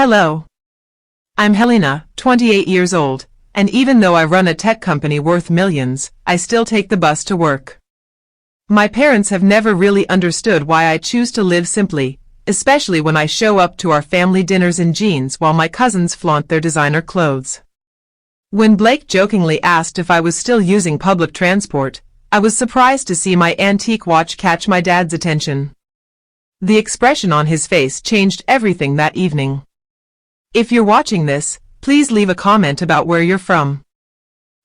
Hello. I'm Helena, 28 years old, and even though I run a tech company worth millions, I still take the bus to work. My parents have never really understood why I choose to live simply, especially when I show up to our family dinners in jeans while my cousins flaunt their designer clothes. When Blake jokingly asked if I was still using public transport, I was surprised to see my antique watch catch my dad's attention. The expression on his face changed everything that evening. If you're watching this, please leave a comment about where you're from.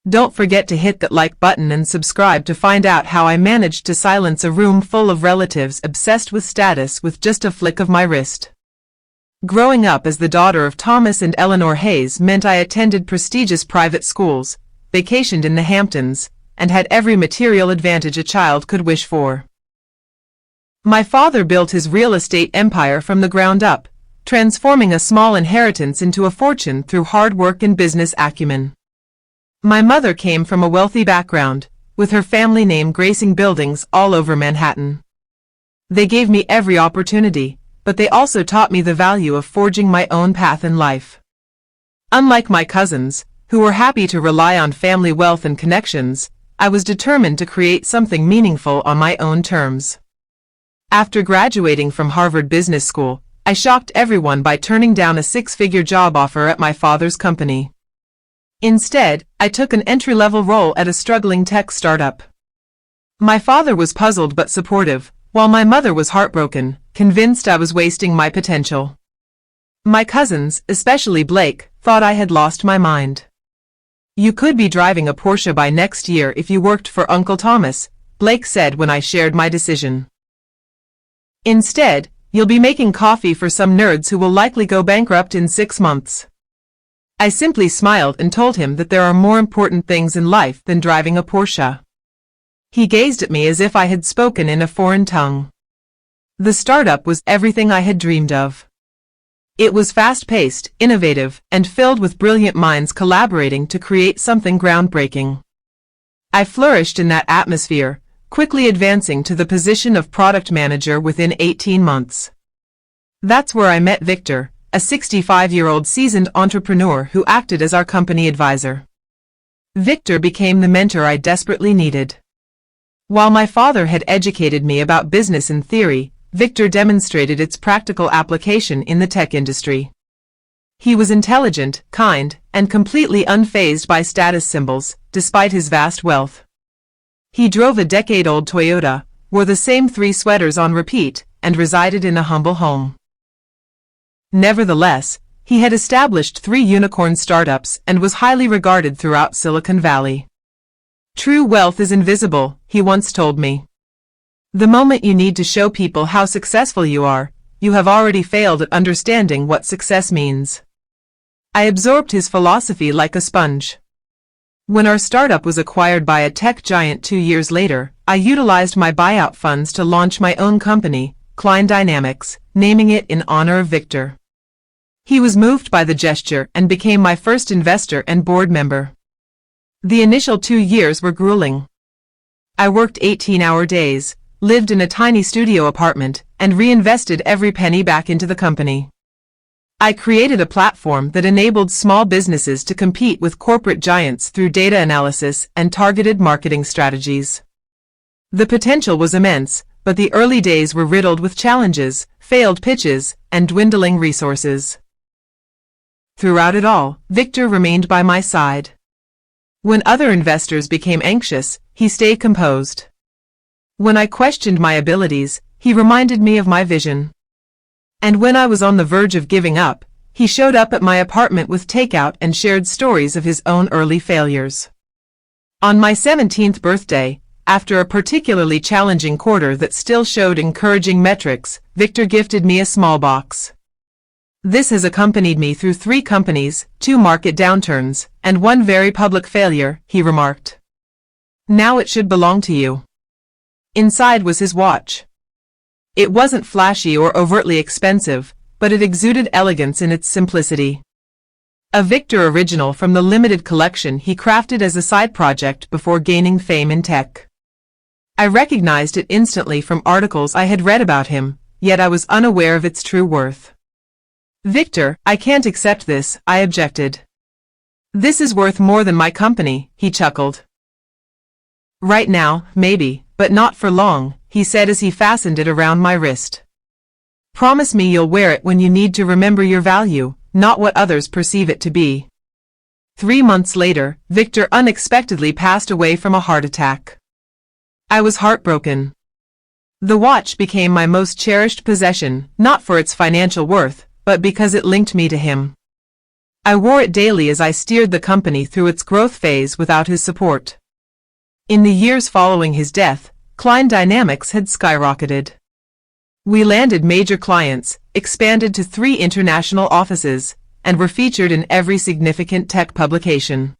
Don't forget to hit that like button and subscribe to find out how I managed to silence a room full of relatives obsessed with status with just a flick of my wrist. Growing up as the daughter of Thomas and Eleanor Hayes meant I attended prestigious private schools, vacationed in the Hamptons, and had every material advantage a child could wish for. My father built his real estate empire from the ground up, transforming a small inheritance into a fortune through hard work and business acumen. My mother came from a wealthy background, with her family name gracing buildings all over Manhattan. They gave me every opportunity, but they also taught me the value of forging my own path in life. Unlike my cousins, who were happy to rely on family wealth and connections, I was determined to create something meaningful on my own terms. After graduating from Harvard Business School, I shocked everyone by turning down a six-figure job offer at my father's company. Instead, I took an entry-level role at a struggling tech startup. My father was puzzled but supportive, while my mother was heartbroken, convinced I was wasting my potential. My cousins, especially Blake, thought I had lost my mind. "You could be driving a Porsche by next year if you worked for Uncle Thomas," Blake said when I shared my decision. "Instead, you'll be making coffee for some nerds who will likely go bankrupt in 6 months." I simply smiled and told him that there are more important things in life than driving a Porsche. He gazed at me as if I had spoken in a foreign tongue. The startup was everything I had dreamed of. It was fast-paced, innovative, and filled with brilliant minds collaborating to create something groundbreaking. I flourished in that atmosphere, quickly advancing to the position of product manager within 18 months. That's where I met Victor, a 65-year-old seasoned entrepreneur who acted as our company advisor. Victor became the mentor I desperately needed. While my father had educated me about business in theory, Victor demonstrated its practical application in the tech industry. He was intelligent, kind, and completely unfazed by status symbols, despite his vast wealth. He drove a decade-old Toyota, wore the same 3 sweaters on repeat, and resided in a humble home. Nevertheless, he had established 3 unicorn startups and was highly regarded throughout Silicon Valley. "True wealth is invisible," he once told me. "The moment you need to show people how successful you are, you have already failed at understanding what success means." I absorbed his philosophy like a sponge. When our startup was acquired by a tech giant 2 years later, I utilized my buyout funds to launch my own company, Klein Dynamics, naming it in honor of Victor. He was moved by the gesture and became my first investor and board member. The initial 2 years were grueling. I worked 18-hour days, lived in a tiny studio apartment, and reinvested every penny back into the company. I created a platform that enabled small businesses to compete with corporate giants through data analysis and targeted marketing strategies. The potential was immense, but the early days were riddled with challenges, failed pitches, and dwindling resources. Throughout it all, Victor remained by my side. When other investors became anxious, he stayed composed. When I questioned my abilities, he reminded me of my vision. And when I was on the verge of giving up, he showed up at my apartment with takeout and shared stories of his own early failures. On my 17th birthday, after a particularly challenging quarter that still showed encouraging metrics, Victor gifted me a small box. "This has accompanied me through 3 companies, 2 market downturns, and 1 very public failure," he remarked. "Now it should belong to you." Inside was his watch. It wasn't flashy or overtly expensive, but it exuded elegance in its simplicity. A Victor original from the limited collection he crafted as a side project before gaining fame in tech. I recognized it instantly from articles I had read about him, yet I was unaware of its true worth. Victor, I can't accept this, I objected. This is worth more than my company, he chuckled. Right now, maybe, but not for long, he said as he fastened it around my wrist. Promise me you'll wear it when you need to remember your value, not what others perceive it to be. 3 months later, Victor unexpectedly passed away from a heart attack. I was heartbroken. The watch became my most cherished possession, not for its financial worth, but because it linked me to him. I wore it daily as I steered the company through its growth phase without his support. In the years following his death, client dynamics had skyrocketed. We landed major clients, expanded to 3 international offices, and were featured in every significant tech publication.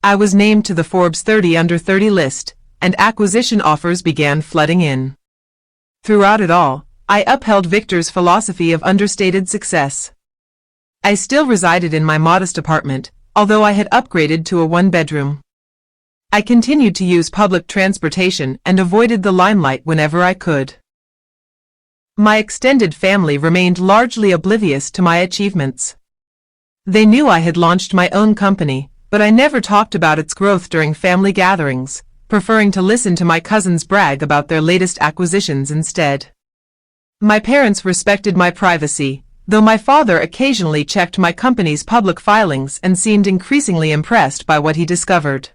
I was named to the Forbes 30 Under 30 list, and acquisition offers began flooding in. Throughout it all, I upheld Victor's philosophy of understated success. I still resided in my modest apartment, although I had upgraded to a 1-bedroom. I continued to use public transportation and avoided the limelight whenever I could. My extended family remained largely oblivious to my achievements. They knew I had launched my own company, but I never talked about its growth during family gatherings, preferring to listen to my cousins brag about their latest acquisitions instead. My parents respected my privacy, though my father occasionally checked my company's public filings and seemed increasingly impressed by what he discovered.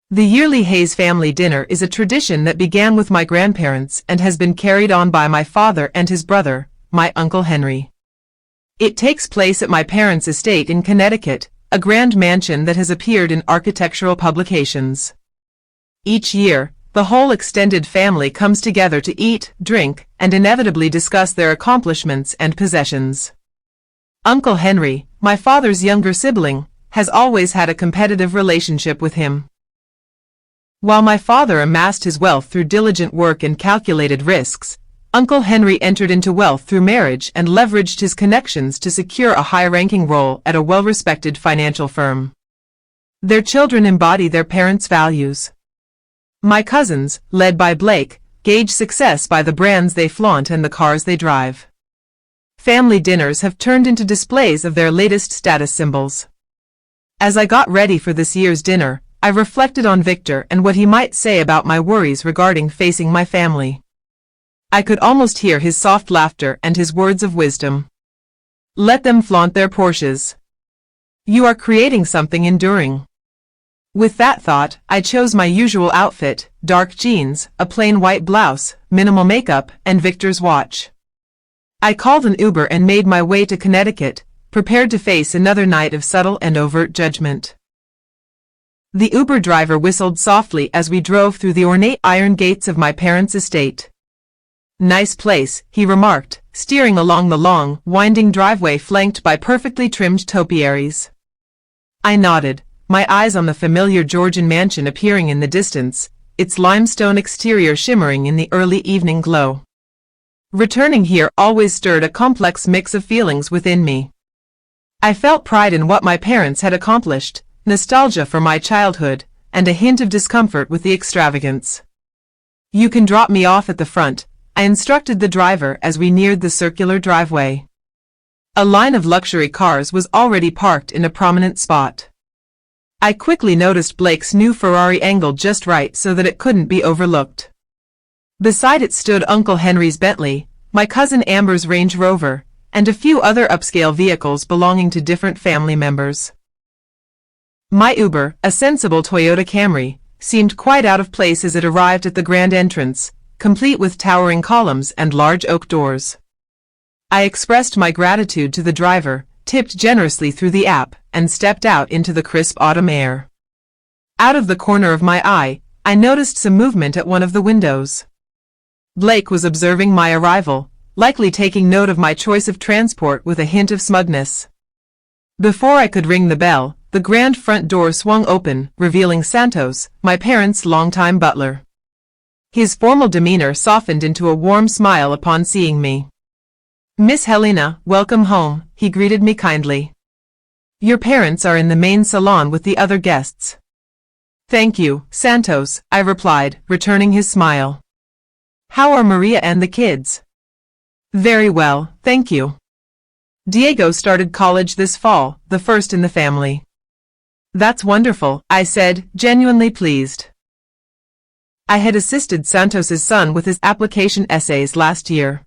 The yearly Hayes family dinner is a tradition that began with my grandparents and has been carried on by my father and his brother, my Uncle Henry. It takes place at my parents' estate in Connecticut, a grand mansion that has appeared in architectural publications. Each year, the whole extended family comes together to eat, drink, and inevitably discuss their accomplishments and possessions. Uncle Henry, my father's younger sibling, has always had a competitive relationship with him. While my father amassed his wealth through diligent work and calculated risks, Uncle Henry entered into wealth through marriage and leveraged his connections to secure a high-ranking role at a well-respected financial firm. Their children embody their parents' values. My cousins, led by Blake, gauge success by the brands they flaunt and the cars they drive. Family dinners have turned into displays of their latest status symbols. As I got ready for this year's dinner, I reflected on Victor and what he might say about my worries regarding facing my family. I could almost hear his soft laughter and his words of wisdom. Let them flaunt their Porsches. You are creating something enduring. With that thought, I chose my usual outfit, dark jeans, a plain white blouse, minimal makeup, and Victor's watch. I called an Uber and made my way to Connecticut, prepared to face another night of subtle and overt judgment. The Uber driver whistled softly as we drove through the ornate iron gates of my parents' estate. Nice place, he remarked, steering along the long, winding driveway flanked by perfectly trimmed topiaries. I nodded, my eyes on the familiar Georgian mansion appearing in the distance, its limestone exterior shimmering in the early evening glow. Returning here always stirred a complex mix of feelings within me. I felt pride in what my parents had accomplished, nostalgia for my childhood, and a hint of discomfort with the extravagance. You can drop me off at the front, I instructed the driver as we neared the circular driveway. A line of luxury cars was already parked in a prominent spot. I quickly noticed Blake's new Ferrari angled just right so that it couldn't be overlooked. Beside it stood Uncle Henry's Bentley, my cousin Amber's Range Rover, and a few other upscale vehicles belonging to different family members. My Uber, a sensible Toyota Camry, seemed quite out of place as it arrived at the grand entrance, complete with towering columns and large oak doors. I expressed my gratitude to the driver, tipped generously through the app, and stepped out into the crisp autumn air. Out of the corner of my eye, I noticed some movement at one of the windows. Blake was observing my arrival, likely taking note of my choice of transport with a hint of smugness. Before I could ring the bell, the grand front door swung open, revealing Santos, my parents' longtime butler. His formal demeanor softened into a warm smile upon seeing me. Miss Helena, welcome home, he greeted me kindly. Your parents are in the main salon with the other guests. Thank you, Santos, I replied, returning his smile. How are Maria and the kids? Very well, thank you. Diego started college this fall, the first in the family. That's wonderful, I said, genuinely pleased. I had assisted Santos's son with his application essays last year.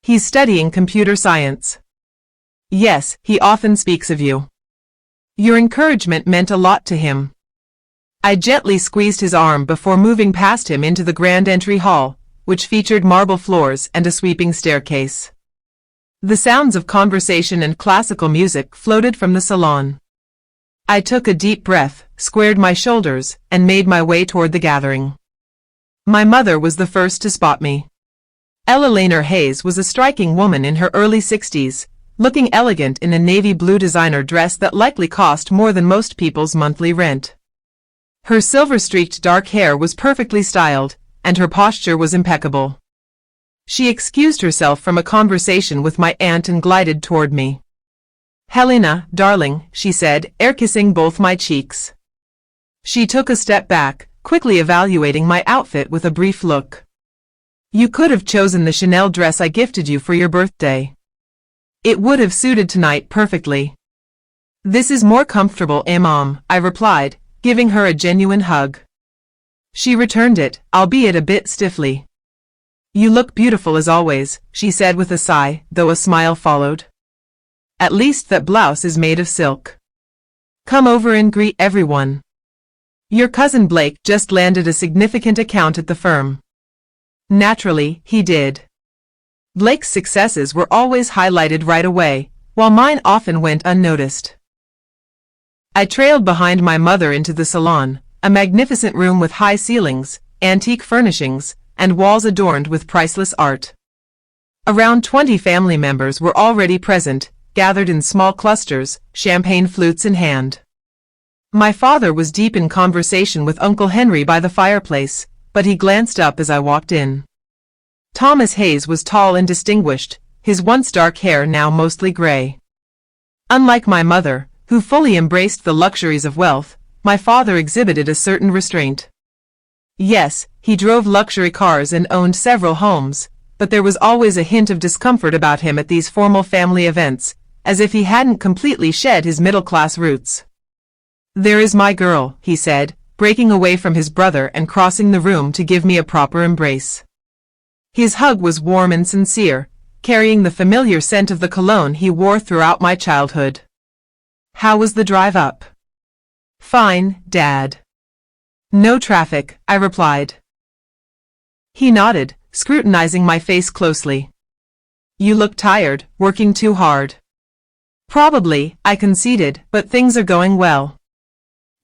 He's studying computer science. Yes, he often speaks of you. Your encouragement meant a lot to him. I gently squeezed his arm before moving past him into the grand entry hall, which featured marble floors and a sweeping staircase. The sounds of conversation and classical music floated from the salon. I took a deep breath, squared my shoulders, and made my way toward the gathering. My mother was the first to spot me. Ella Hayes was a striking woman in her early 60s, looking elegant in a navy blue designer dress that likely cost more than most people's monthly rent. Her silver-streaked dark hair was perfectly styled, and her posture was impeccable. She excused herself from a conversation with my aunt and glided toward me. "Helena, darling," she said, air-kissing both my cheeks. She took a step back, quickly evaluating my outfit with a brief look. "You could have chosen the Chanel dress I gifted you for your birthday. It would have suited tonight perfectly." "This is more comfortable, Mom," I replied, giving her a genuine hug. She returned it, albeit a bit stiffly. "You look beautiful as always," she said with a sigh, though a smile followed. "At least that blouse is made of silk. Come over and greet everyone. Your cousin Blake just landed a significant account at the firm." Naturally, he did. Blake's successes were always highlighted right away, while mine often went unnoticed. I trailed behind my mother into the salon, a magnificent room with high ceilings, antique furnishings, and walls adorned with priceless art. Around 20 family members were already present, gathered in small clusters, champagne flutes in hand. My father was deep in conversation with Uncle Henry by the fireplace, but he glanced up as I walked in. Thomas Hayes was tall and distinguished, his once dark hair now mostly gray. Unlike my mother, who fully embraced the luxuries of wealth, my father exhibited a certain restraint. Yes, he drove luxury cars and owned several homes, but there was always a hint of discomfort about him at these formal family events, as if he hadn't completely shed his middle-class roots. "There is my girl," he said, breaking away from his brother and crossing the room to give me a proper embrace. His hug was warm and sincere, carrying the familiar scent of the cologne he wore throughout my childhood. "How was the drive up?" "Fine, Dad." "No traffic," I replied. He nodded, scrutinizing my face closely. "You look tired, working too hard." "Probably," I conceded, "but things are going well."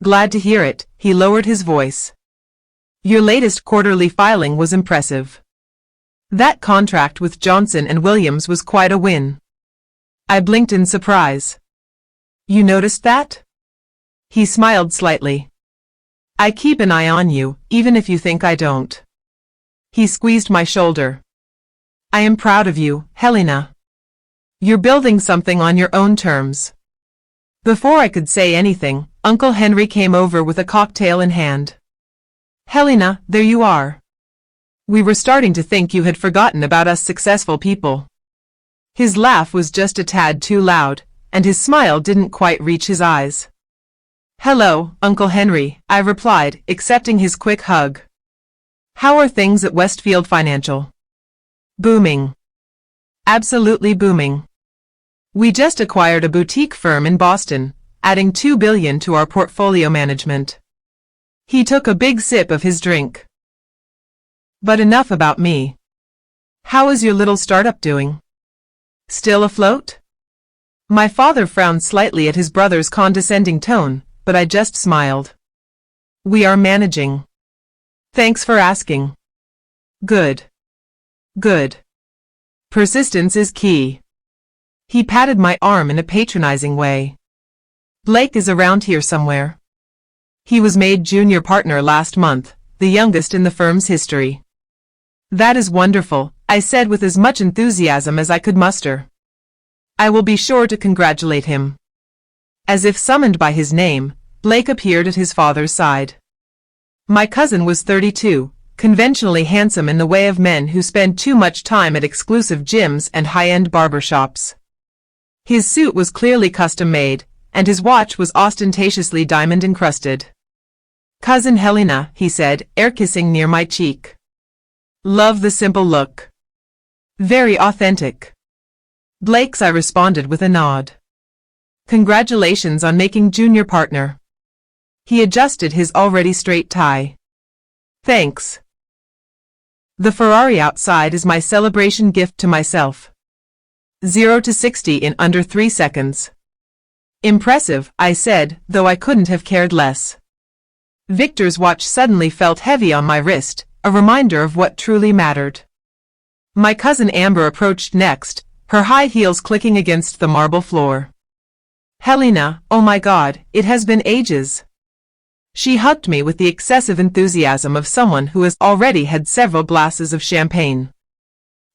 "Glad to hear it," he lowered his voice. "Your latest quarterly filing was impressive. That contract with Johnson & Williams was quite a win." I blinked in surprise. "You noticed that?" He smiled slightly. "I keep an eye on you, even if you think I don't." He squeezed my shoulder. "I am proud of you, Helena. You're building something on your own terms." Before I could say anything, Uncle Henry came over with a cocktail in hand. "Helena, there you are. We were starting to think you had forgotten about us successful people." His laugh was just a tad too loud, and his smile didn't quite reach his eyes. "Hello, Uncle Henry," I replied, accepting his quick hug. "How are things at Westfield Financial?" "Booming. Absolutely booming. We just acquired a boutique firm in Boston, adding $2 billion to our portfolio management." He took a big sip of his drink. "But enough about me. How is your little startup doing? Still afloat?" My father frowned slightly at his brother's condescending tone, but I just smiled. "We are managing. Thanks for asking." "Good. Good. Persistence is key." He patted my arm in a patronizing way. "Blake is around here somewhere. He was made junior partner last month, the youngest in the firm's history." "That is wonderful," I said with as much enthusiasm as I could muster. "I will be sure to congratulate him." As if summoned by his name, Blake appeared at his father's side. My cousin was 32, conventionally handsome in the way of men who spend too much time at exclusive gyms and high-end barbershops. His suit was clearly custom-made, and his watch was ostentatiously diamond-encrusted. "Cousin Helena," he said, air-kissing near my cheek. "Love the simple look. Very authentic." "Blake's," I responded with a nod. "Congratulations on making junior partner." He adjusted his already straight tie. "Thanks. The Ferrari outside is my celebration gift to myself. 0 to 60 in under 3 seconds. Impressive, I said, though I couldn't have cared less. Victor's watch suddenly felt heavy on my wrist, a reminder of what truly mattered. My cousin Amber approached next, her high heels clicking against the marble floor. "Helena, oh my God, it has been ages." She hugged me with the excessive enthusiasm of someone who has already had several glasses of champagne.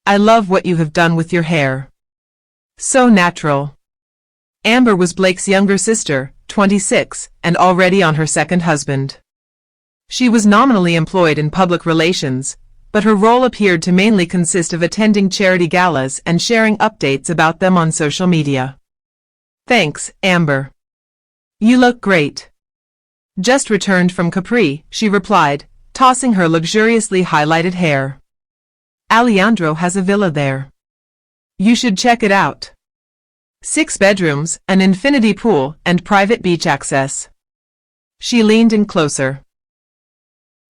"I love what you have done with your hair. So natural." Amber was Blake's younger sister, 26, and already on her second husband. She was nominally employed in public relations, but her role appeared to mainly consist of attending charity galas and sharing updates about them on social media. "Thanks, Amber. You look great." "Just returned from Capri," she replied, tossing her luxuriously highlighted hair. "Alejandro has a villa there. You should check it out. 6 bedrooms, an infinity pool, and private beach access." She leaned in closer.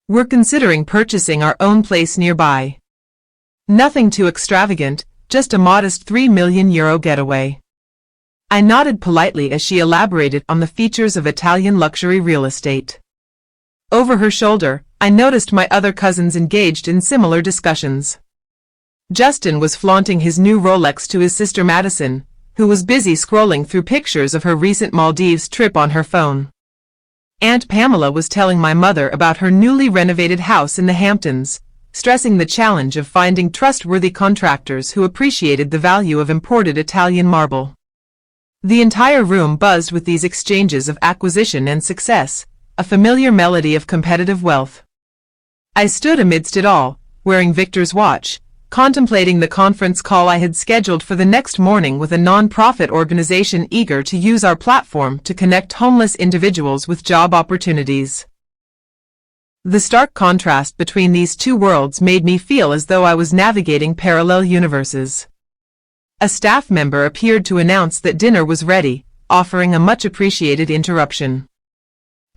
"We're considering purchasing our own place nearby. Nothing too extravagant, just a modest €3 million getaway." I nodded politely as she elaborated on the features of Italian luxury real estate. Over her shoulder, I noticed my other cousins engaged in similar discussions. Justin was flaunting his new Rolex to his sister Madison, who was busy scrolling through pictures of her recent Maldives trip on her phone. Aunt Pamela was telling my mother about her newly renovated house in the Hamptons, stressing the challenge of finding trustworthy contractors who appreciated the value of imported Italian marble. The entire room buzzed with these exchanges of acquisition and success, a familiar melody of competitive wealth. I stood amidst it all, wearing Victor's watch, contemplating the conference call I had scheduled for the next morning with a non-profit organization eager to use our platform to connect homeless individuals with job opportunities. The stark contrast between these two worlds made me feel as though I was navigating parallel universes. A staff member appeared to announce that dinner was ready, offering a much-appreciated interruption.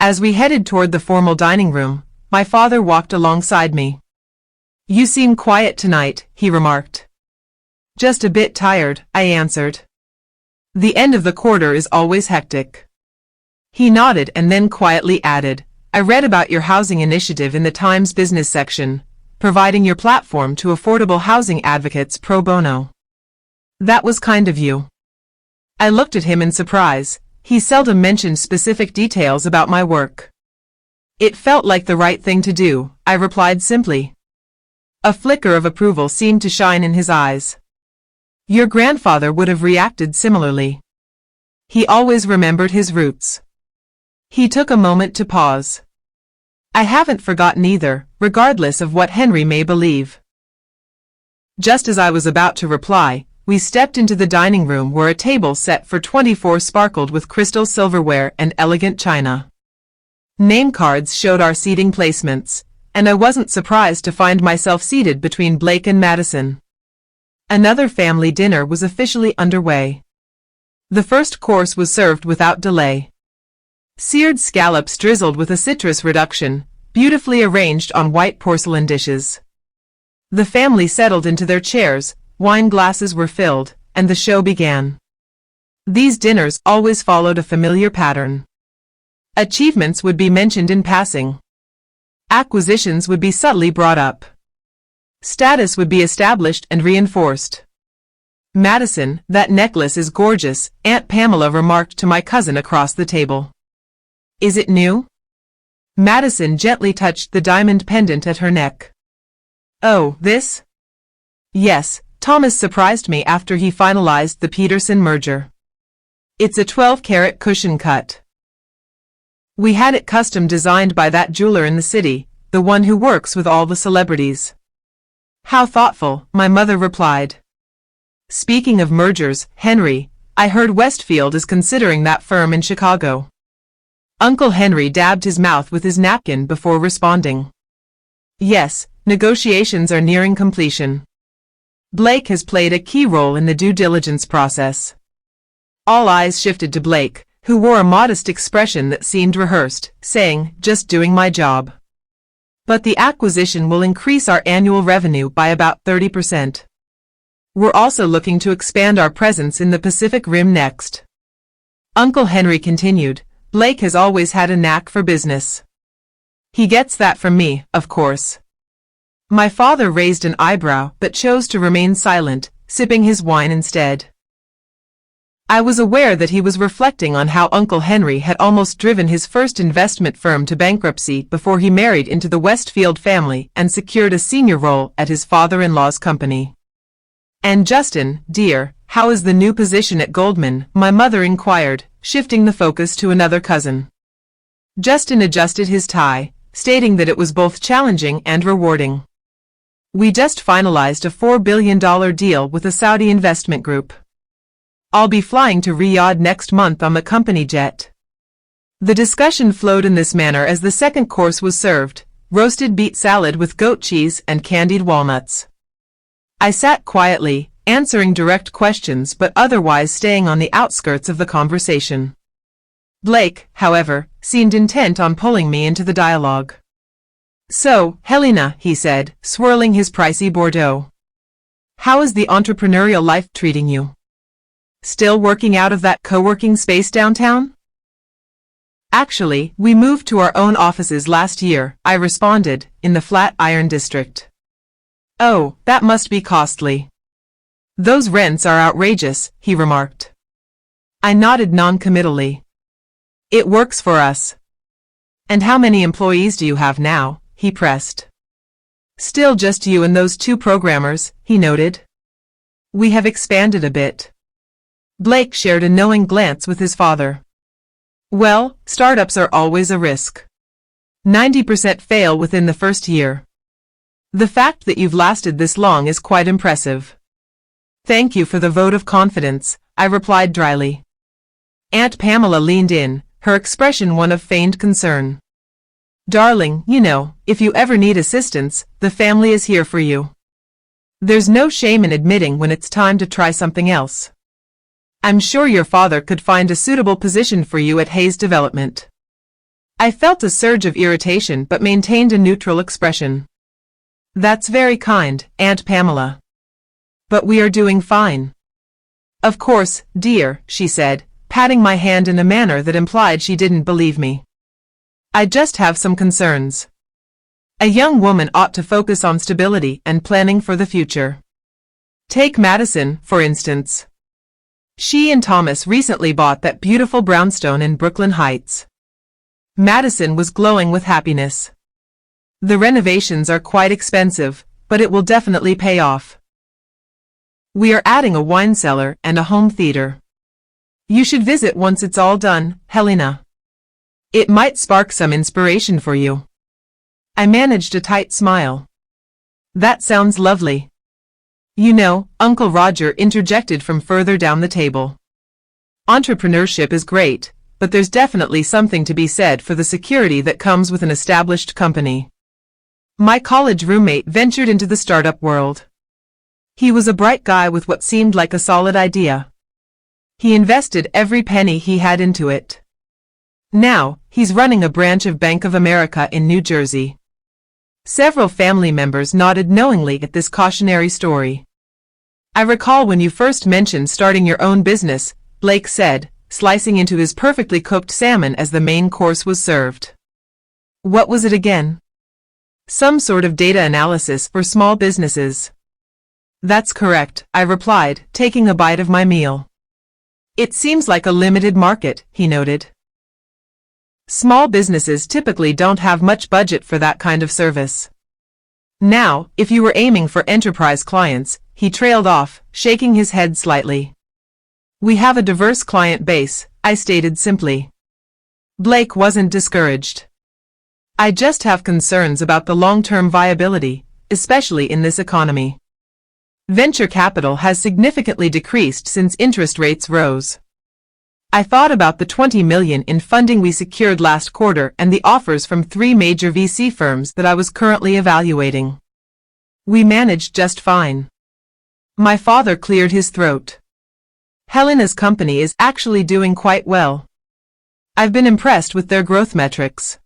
As we headed toward the formal dining room, my father walked alongside me. "You seem quiet tonight," he remarked. "Just a bit tired," I answered. "The end of the quarter is always hectic." He nodded and then quietly added, "I read about your housing initiative in the Times business section, providing your platform to affordable housing advocates pro bono. That was kind of you." I looked at him in surprise. He seldom mentioned specific details about my work. "It felt like the right thing to do," I replied simply. A flicker of approval seemed to shine in his eyes. "Your grandfather would have reacted similarly. He always remembered his roots." He took a moment to pause. "I haven't forgotten either, regardless of what Henry may believe." Just as I was about to reply, we stepped into the dining room where a table set for 24 sparkled with crystal silverware and elegant china. Name cards showed our seating placements, and I wasn't surprised to find myself seated between Blake and Madison. Another family dinner was officially underway. The first course was served without delay. Seared scallops drizzled with a citrus reduction, beautifully arranged on white porcelain dishes. The family settled into their chairs, wine glasses were filled, and the show began. These dinners always followed a familiar pattern. Achievements would be mentioned in passing. Acquisitions would be subtly brought up. Status would be established and reinforced. "Madison, that necklace is gorgeous," Aunt Pamela remarked to my cousin across the table. "Is it new?" Madison gently touched the diamond pendant at her neck. "Oh, this?" "Yes, Thomas surprised me after he finalized the Peterson merger. It's a 12-carat cushion cut. We had it custom designed by that jeweler in the city, the one who works with all the celebrities." "How thoughtful," my mother replied. "Speaking of mergers, Henry, I heard Westfield is considering that firm in Chicago. Uncle Henry dabbed his mouth with his napkin before responding. Yes, negotiations are nearing completion. Blake has played a key role in the due diligence process. All eyes shifted to Blake, who wore a modest expression that seemed rehearsed, saying, "Just doing my job." But the acquisition will increase our annual revenue by about 30%. We're also looking to expand our presence in the Pacific Rim next. Uncle Henry continued, Blake has always had a knack for business. He gets that from me, of course. My father raised an eyebrow but chose to remain silent, sipping his wine instead. I was aware that he was reflecting on how Uncle Henry had almost driven his first investment firm to bankruptcy before he married into the Westfield family and secured a senior role at his father-in-law's company. "And Justin, dear, how is the new position at Goldman?" my mother inquired, shifting the focus to another cousin. Justin adjusted his tie, stating that it was both challenging and rewarding. "We just finalized a $4 billion deal with a Saudi investment group. I'll be flying to Riyadh next month on the company jet." The discussion flowed in this manner as the second course was served, roasted beet salad with goat cheese and candied walnuts. I sat quietly, answering direct questions but otherwise staying on the outskirts of the conversation. Blake, however, seemed intent on pulling me into the dialogue. "So, Helena," he said, swirling his pricey Bordeaux. "How is the entrepreneurial life treating you? Still working out of that co-working space downtown?" "Actually, we moved to our own offices last year," I responded, "in the Flatiron District." "Oh, that must be costly. Those rents are outrageous," he remarked. I nodded non-committally. "It works for us." "And how many employees do you have now?" he pressed. "Still just you and those two programmers," he noted. "We have expanded a bit." Blake shared a knowing glance with his father. "Well, startups are always a risk. 90% fail within the first year. The fact that you've lasted this long is quite impressive." "Thank you for the vote of confidence," I replied dryly. Aunt Pamela leaned in, her expression one of feigned concern. "Darling, you know, if you ever need assistance, the family is here for you. There's no shame in admitting when it's time to try something else. I'm sure your father could find a suitable position for you at Hayes Development." I felt a surge of irritation but maintained a neutral expression. "That's very kind, Aunt Pamela. But we are doing fine." "Of course, dear," she said, patting my hand in a manner that implied she didn't believe me. "I just have some concerns. A young woman ought to focus on stability and planning for the future. Take Madison, for instance. She and Thomas recently bought that beautiful brownstone in Brooklyn Heights." Madison was glowing with happiness. "The renovations are quite expensive, but it will definitely pay off. We are adding a wine cellar and a home theater. You should visit once it's all done, Helena. It might spark some inspiration for you." I managed a tight smile. "That sounds lovely." "You know," Uncle Roger interjected from further down the table. "Entrepreneurship is great, but there's definitely something to be said for the security that comes with an established company." My college roommate ventured into the startup world. He was a bright guy with what seemed like a solid idea. He invested every penny he had into it. Now, he's running a branch of Bank of America in New Jersey. Several family members nodded knowingly at this cautionary story. "I recall when you first mentioned starting your own business," Blake said, slicing into his perfectly cooked salmon as the main course was served. "What was it again?" "Some sort of data analysis for small businesses." "That's correct," I replied, taking a bite of my meal. "It seems like a limited market," he noted. "Small businesses typically don't have much budget for that kind of service. Now, if you were aiming for enterprise clients," he trailed off, shaking his head slightly. "We have a diverse client base," I stated simply. Blake wasn't discouraged. "I just have concerns about the long-term viability, especially in this economy." Venture capital has significantly decreased since interest rates rose. I thought about the $20 million in funding we secured last quarter and the offers from 3 major VC firms that I was currently evaluating. We managed just fine. My father cleared his throat. Helena's company is actually doing quite well. I've been impressed with their growth metrics.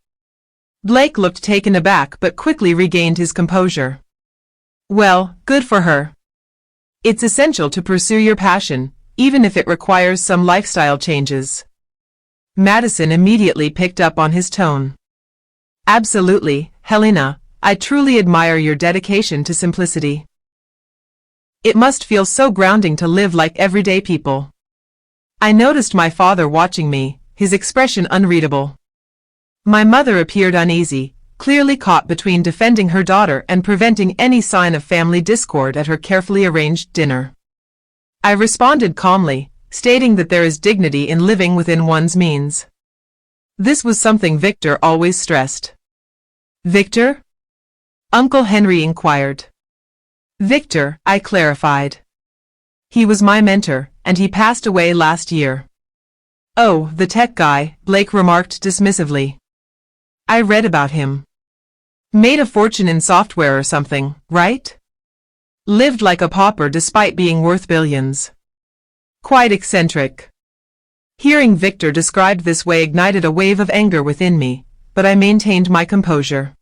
Blake looked taken aback but quickly regained his composure. Well, good for her. It's essential to pursue your passion, even if it requires some lifestyle changes. Madison immediately picked up on his tone. Absolutely, Helena, I truly admire your dedication to simplicity. It must feel so grounding to live like everyday people. I noticed my father watching me, his expression unreadable. My mother appeared uneasy, clearly caught between defending her daughter and preventing any sign of family discord at her carefully arranged dinner. I responded calmly, stating that there is dignity in living within one's means. This was something Victor always stressed. Victor? Uncle Henry inquired. Victor, I clarified. He was my mentor, and he passed away last year. Oh, the tech guy, Blake remarked dismissively. I read about him. Made a fortune in software or something, right? Lived like a pauper despite being worth billions. Quite eccentric. Hearing Victor described this way ignited a wave of anger within me, but I maintained my composure.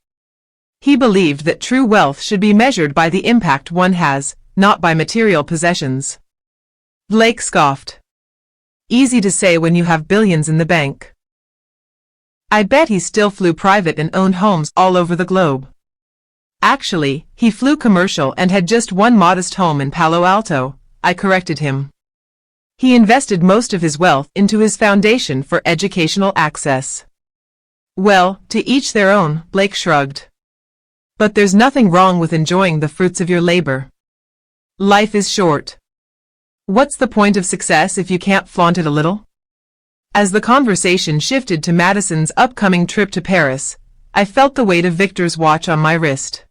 He believed that true wealth should be measured by the impact one has, not by material possessions. Blake scoffed. Easy to say when you have billions in the bank. I bet he still flew private and owned homes all over the globe. Actually, he flew commercial and had just one modest home in Palo Alto, I corrected him. He invested most of his wealth into his foundation for educational access. Well, to each their own, Blake shrugged. But there's nothing wrong with enjoying the fruits of your labor. Life is short. What's the point of success if you can't flaunt it a little? As the conversation shifted to Madison's upcoming trip to Paris, I felt the weight of Victor's watch on my wrist.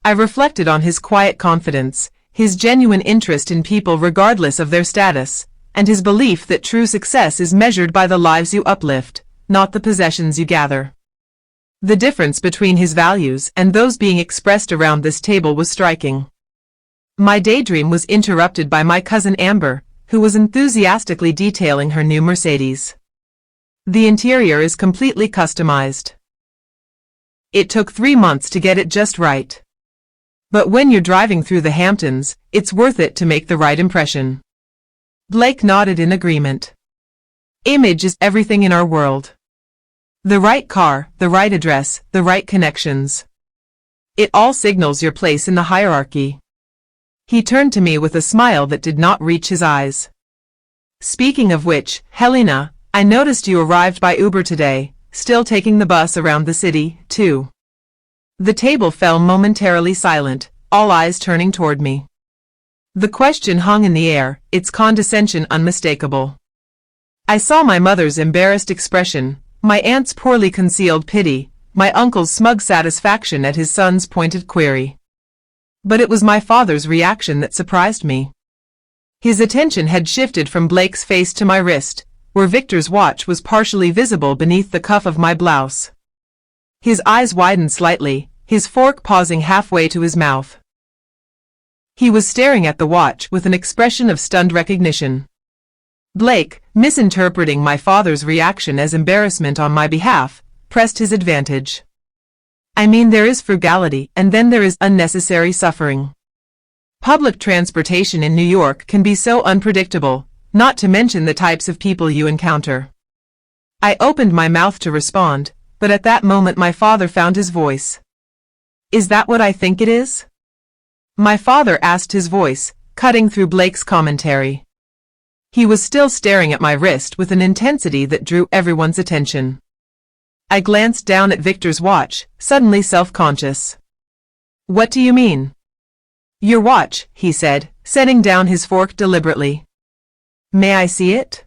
I reflected on his quiet confidence, his genuine interest in people regardless of their status, and his belief that true success is measured by the lives you uplift, not the possessions you gather. The difference between his values and those being expressed around this table was striking. My daydream was interrupted by my cousin Amber, who was enthusiastically detailing her new Mercedes. The interior is completely customized. It took 3 months to get it just right. But when you're driving through the Hamptons, it's worth it to make the right impression. Blake nodded in agreement. Image is everything in our world. The right car, the right address, the right connections. It all signals your place in the hierarchy. He turned to me with a smile that did not reach his eyes. Speaking of which, Helena, I noticed you arrived by Uber today, still taking the bus around the city, too. The table fell momentarily silent, all eyes turning toward me. The question hung in the air, its condescension unmistakable. I saw my mother's embarrassed expression, my aunt's poorly concealed pity, my uncle's smug satisfaction at his son's pointed query. But it was my father's reaction that surprised me. His attention had shifted from Blake's face to my wrist, where Victor's watch was partially visible beneath the cuff of my blouse. His eyes widened slightly, his fork pausing halfway to his mouth. He was staring at the watch with an expression of stunned recognition. Blake, misinterpreting my father's reaction as embarrassment on my behalf, pressed his advantage. I mean, there is frugality, and then there is unnecessary suffering. Public transportation in New York can be so unpredictable, not to mention the types of people you encounter. I opened my mouth to respond, but at that moment my father found his voice. Is that what I think it is? My father asked, his voice cutting through Blake's commentary. He was still staring at my wrist with an intensity that drew everyone's attention. I glanced down at Victor's watch, suddenly self-conscious. What do you mean? Your watch, he said, setting down his fork deliberately. May I see it?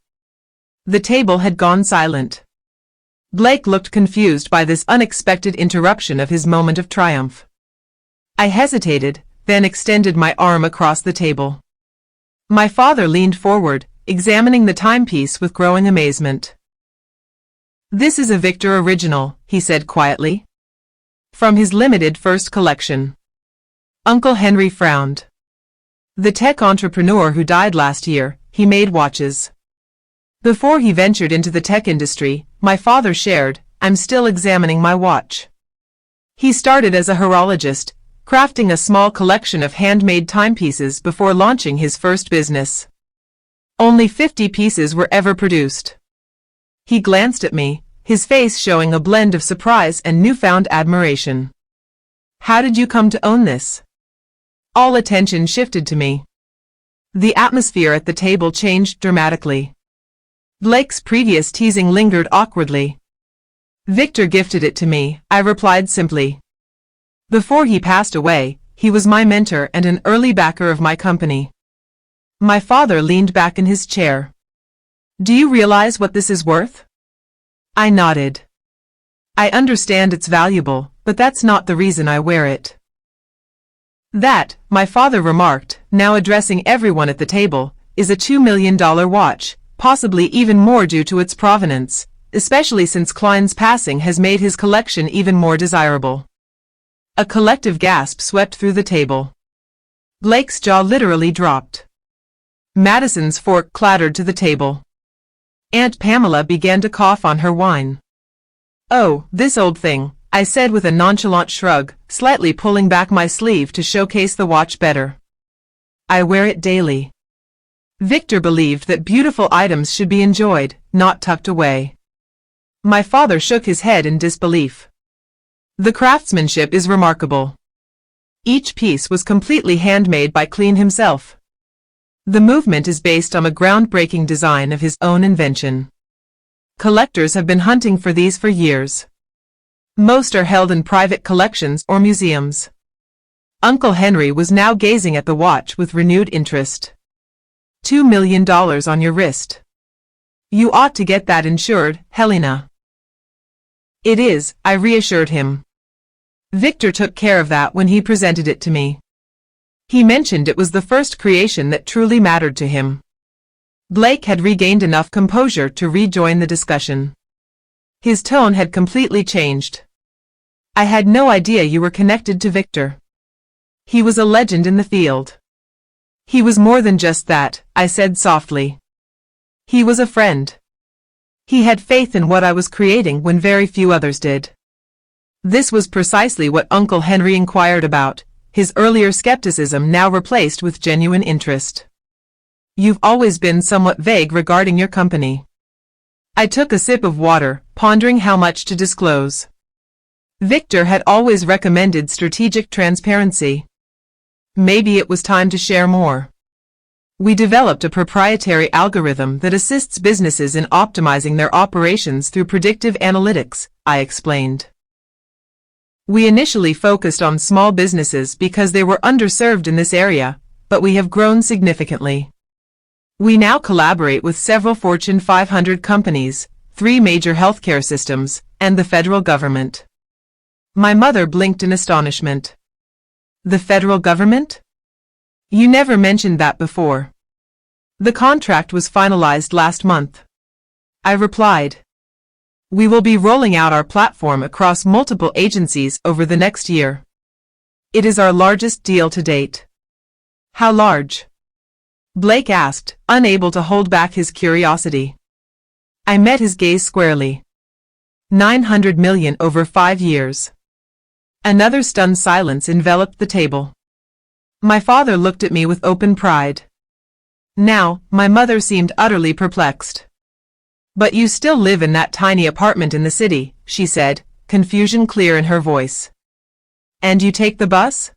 The table had gone silent. Blake looked confused by this unexpected interruption of his moment of triumph. I hesitated, then extended my arm across the table. My father leaned forward, examining the timepiece with growing amazement. "This is a Victor original," he said quietly. "From his limited first collection." Uncle Henry frowned. The tech entrepreneur who died last year, he made watches. Before he ventured into the tech industry, my father shared, "I'm still examining my watch." He started as a horologist, crafting a small collection of handmade timepieces before launching his first business. Only 50 pieces were ever produced. He glanced at me, his face showing a blend of surprise and newfound admiration. "How did you come to own this?" All attention shifted to me. The atmosphere at the table changed dramatically. Blake's previous teasing lingered awkwardly. "Victor gifted it to me," I replied simply. "Before he passed away, he was my mentor and an early backer of my company." My father leaned back in his chair. "Do you realize what this is worth?" I nodded. "I understand it's valuable, but that's not the reason I wear it." "That," my father remarked, now addressing everyone at the table, "is a $2 million watch, possibly even more due to its provenance, especially since Klein's passing has made his collection even more desirable." A collective gasp swept through the table. Blake's jaw literally dropped. Madison's fork clattered to the table. Aunt Pamela began to cough on her wine. "Oh, this old thing," I said with a nonchalant shrug, slightly pulling back my sleeve to showcase the watch better. "I wear it daily." Victor believed that beautiful items should be enjoyed, not tucked away. My father shook his head in disbelief. "The craftsmanship is remarkable. Each piece was completely handmade by Klein himself. The movement is based on a groundbreaking design of his own invention. Collectors have been hunting for these for years. Most are held in private collections or museums." Uncle Henry was now gazing at the watch with renewed interest. $2 million on your wrist. You ought to get that insured, Helena." "It is," I reassured him. "Victor took care of that when he presented it to me. He mentioned it was the first creation that truly mattered to him." Blake had regained enough composure to rejoin the discussion. His tone had completely changed. "I had no idea you were connected to Victor. He was a legend in the field." "He was more than just that," I said softly. "He was a friend. He had faith in what I was creating when very few others did." This was precisely what Uncle Henry inquired about, his earlier skepticism now replaced with genuine interest. "You've always been somewhat vague regarding your company." I took a sip of water, pondering how much to disclose. Victor had always recommended strategic transparency. Maybe it was time to share more. "We developed a proprietary algorithm that assists businesses in optimizing their operations through predictive analytics," I explained. "We initially focused on small businesses because they were underserved in this area, but we have grown significantly. We now collaborate with several Fortune 500 companies, 3 major healthcare systems, and the federal government." My mother blinked in astonishment. "The federal government? You never mentioned that before." "The contract was finalized last month," I replied. "We will be rolling out our platform across multiple agencies over the next year. It is our largest deal to date." "How large?" Blake asked, unable to hold back his curiosity. I met his gaze squarely. $900 million over 5 years. Another stunned silence enveloped the table. My father looked at me with open pride. Now, my mother seemed utterly perplexed. "But you still live in that tiny apartment in the city," she said, confusion clear in her voice. "And you take the bus?"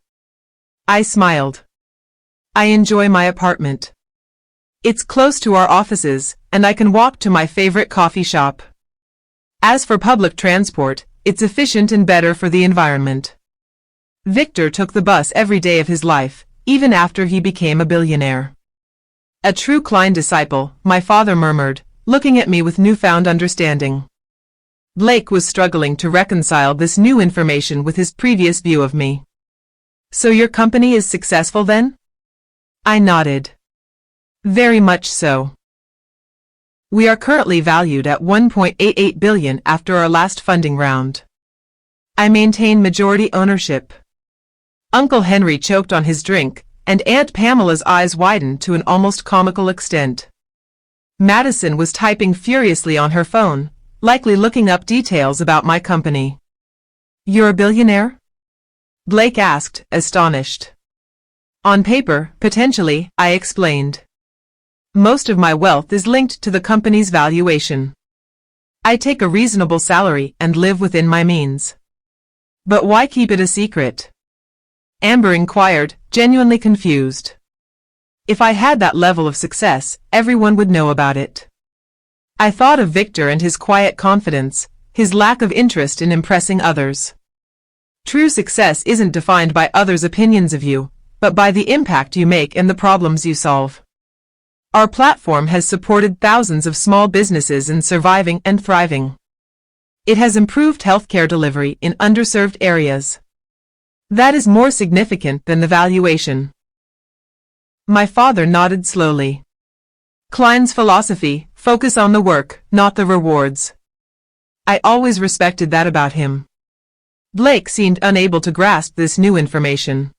I smiled. "I enjoy my apartment. It's close to our offices, and I can walk to my favorite coffee shop. As for public transport, it's efficient and better for the environment." Victor took the bus every day of his life, even after he became a billionaire. "A true Klein disciple," my father murmured, looking at me with newfound understanding. Blake was struggling to reconcile this new information with his previous view of me. So your company is successful then? I nodded. Very much so. We are currently valued at $1.88 billion after our last funding round. I maintain majority ownership. Uncle Henry choked on his drink, and Aunt Pamela's eyes widened to an almost comical extent. Madison was typing furiously on her phone, likely looking up details about my company. You're a billionaire? Blake asked, astonished. On paper, potentially, I explained. Most of my wealth is linked to the company's valuation. I take a reasonable salary and live within my means. But why keep it a secret? Amber inquired, genuinely confused. If I had that level of success, everyone would know about it. I thought of Victor and his quiet confidence, his lack of interest in impressing others. True success isn't defined by others' opinions of you, but by the impact you make and the problems you solve. Our platform has supported thousands of small businesses in surviving and thriving. It has improved healthcare delivery in underserved areas. That is more significant than the valuation. My father nodded slowly. Klein's philosophy, focus on the work, not the rewards. I always respected that about him. Blake seemed unable to grasp this new information.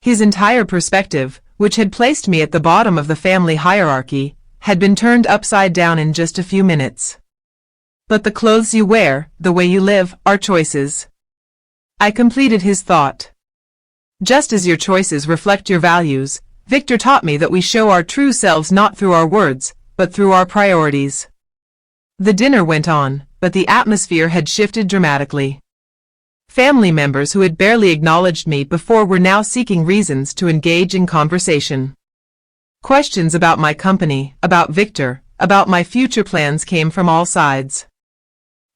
His entire perspective, which had placed me at the bottom of the family hierarchy, had been turned upside down in just a few minutes. But the clothes you wear, the way you live, are choices. I completed his thought. Just as your choices reflect your values, Victor taught me that we show our true selves not through our words, but through our priorities. The dinner went on, but the atmosphere had shifted dramatically. Family members who had barely acknowledged me before were now seeking reasons to engage in conversation. Questions about my company, about Victor, about my future plans came from all sides.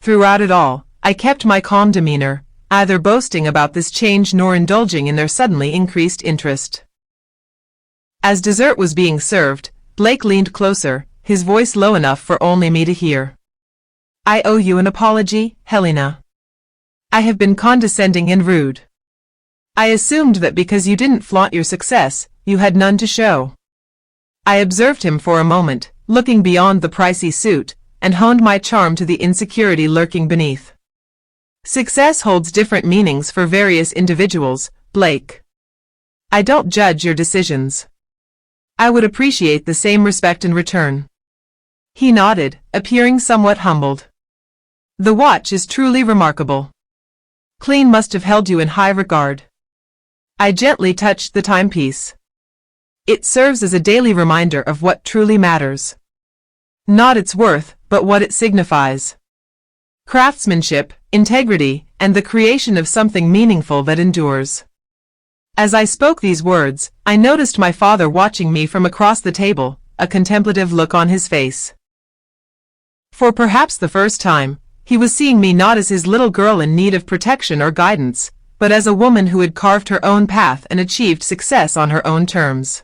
Throughout it all, I kept my calm demeanor, either boasting about this change nor indulging in their suddenly increased interest. As dessert was being served, Blake leaned closer, his voice low enough for only me to hear. I owe you an apology, Helena. I have been condescending and rude. I assumed that because you didn't flaunt your success, you had none to show. I observed him for a moment, looking beyond the pricey suit, and honed my charm to the insecurity lurking beneath. Success holds different meanings for various individuals, Blake. I don't judge your decisions. I would appreciate the same respect in return. He nodded, appearing somewhat humbled. The watch is truly remarkable. Clean must have held you in high regard. I gently touched the timepiece. It serves as a daily reminder of what truly matters. Not its worth, but what it signifies. Craftsmanship, integrity, and the creation of something meaningful that endures. As I spoke these words, I noticed my father watching me from across the table, a contemplative look on his face. For perhaps the first time, he was seeing me not as his little girl in need of protection or guidance, but as a woman who had carved her own path and achieved success on her own terms.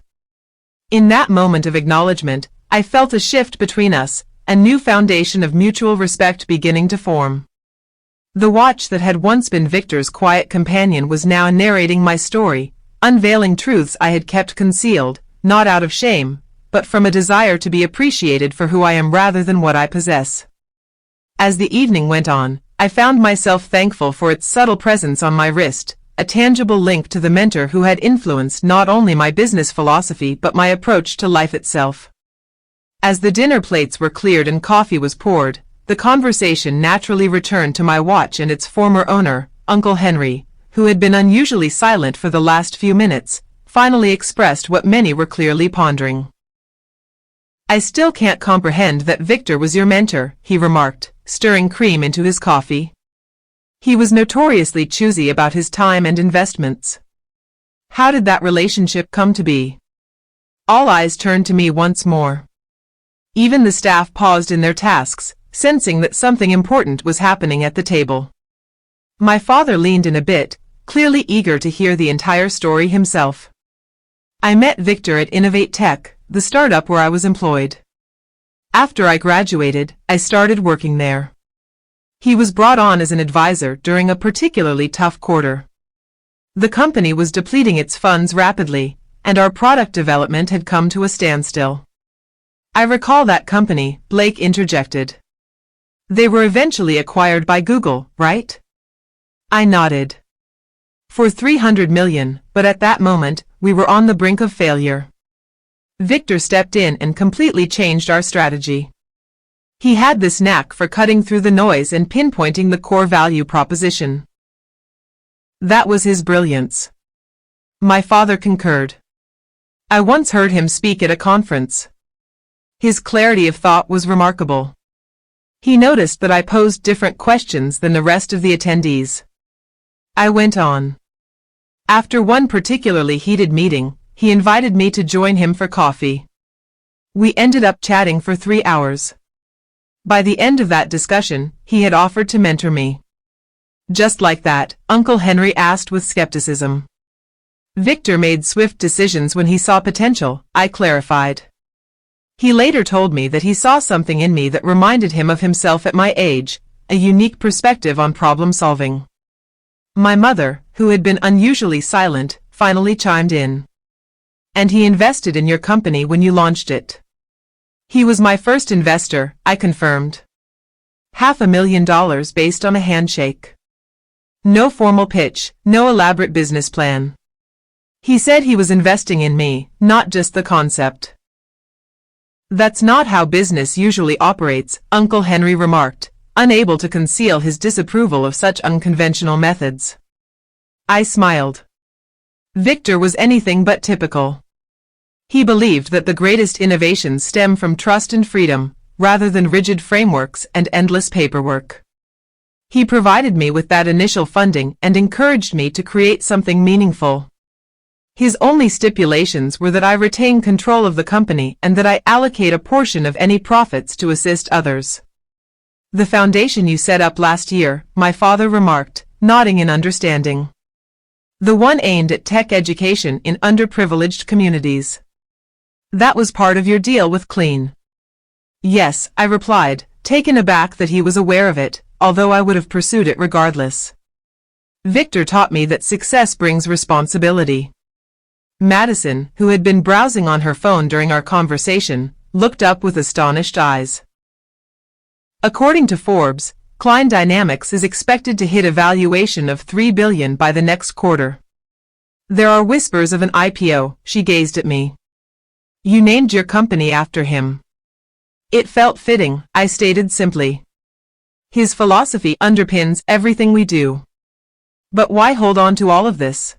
In that moment of acknowledgement, I felt a shift between us, a new foundation of mutual respect beginning to form. The watch that had once been Victor's quiet companion was now narrating my story, unveiling truths I had kept concealed, not out of shame, but from a desire to be appreciated for who I am rather than what I possess. As the evening went on, I found myself thankful for its subtle presence on my wrist, a tangible link to the mentor who had influenced not only my business philosophy but my approach to life itself. As the dinner plates were cleared and coffee was poured, the conversation naturally returned to my watch and its former owner, Uncle Henry, who had been unusually silent for the last few minutes, finally expressed what many were clearly pondering. I still can't comprehend that Victor was your mentor, he remarked, stirring cream into his coffee. He was notoriously choosy about his time and investments. How did that relationship come to be? All eyes turned to me once more. Even the staff paused in their tasks, sensing that something important was happening at the table. My father leaned in a bit, clearly eager to hear the entire story himself. I met Victor at Innovate Tech, the startup where I was employed. After I graduated, I started working there. He was brought on as an advisor during a particularly tough quarter. The company was depleting its funds rapidly, and our product development had come to a standstill. I recall that company, Blake interjected. They were eventually acquired by Google, right? I nodded. For $300 million, but at that moment, we were on the brink of failure. Victor stepped in and completely changed our strategy. He had this knack for cutting through the noise and pinpointing the core value proposition. That was his brilliance. My father concurred. I once heard him speak at a conference. His clarity of thought was remarkable. He noticed that I posed different questions than the rest of the attendees. I went on. After one particularly heated meeting, he invited me to join him for coffee. We ended up chatting for 3 hours. By the end of that discussion, he had offered to mentor me. Just like that, Uncle Henry asked with skepticism. Victor made swift decisions when he saw potential, I clarified. He later told me that he saw something in me that reminded him of himself at my age, a unique perspective on problem solving. My mother, who had been unusually silent, finally chimed in. And he invested in your company when you launched it. He was my first investor, I confirmed. $500,000 based on a handshake. No formal pitch, no elaborate business plan. He said he was investing in me, not just the concept. That's not how business usually operates, Uncle Henry remarked, unable to conceal his disapproval of such unconventional methods. I smiled. Victor was anything but typical. He believed that the greatest innovations stem from trust and freedom, rather than rigid frameworks and endless paperwork. He provided me with that initial funding and encouraged me to create something meaningful. His only stipulations were that I retain control of the company and that I allocate a portion of any profits to assist others. The foundation you set up last year, my father remarked, nodding in understanding. The one aimed at tech education in underprivileged communities. That was part of your deal with Clean. Yes, I replied, taken aback that he was aware of it, although I would have pursued it regardless. Victor taught me that success brings responsibility. Madison, who had been browsing on her phone during our conversation, looked up with astonished eyes. According to Forbes, Klein Dynamics is expected to hit a valuation of $3 billion by the next quarter. There are whispers of an IPO, she gazed at me. You named your company after him. It felt fitting, I stated simply. His philosophy underpins everything we do. But why hold on to all of this?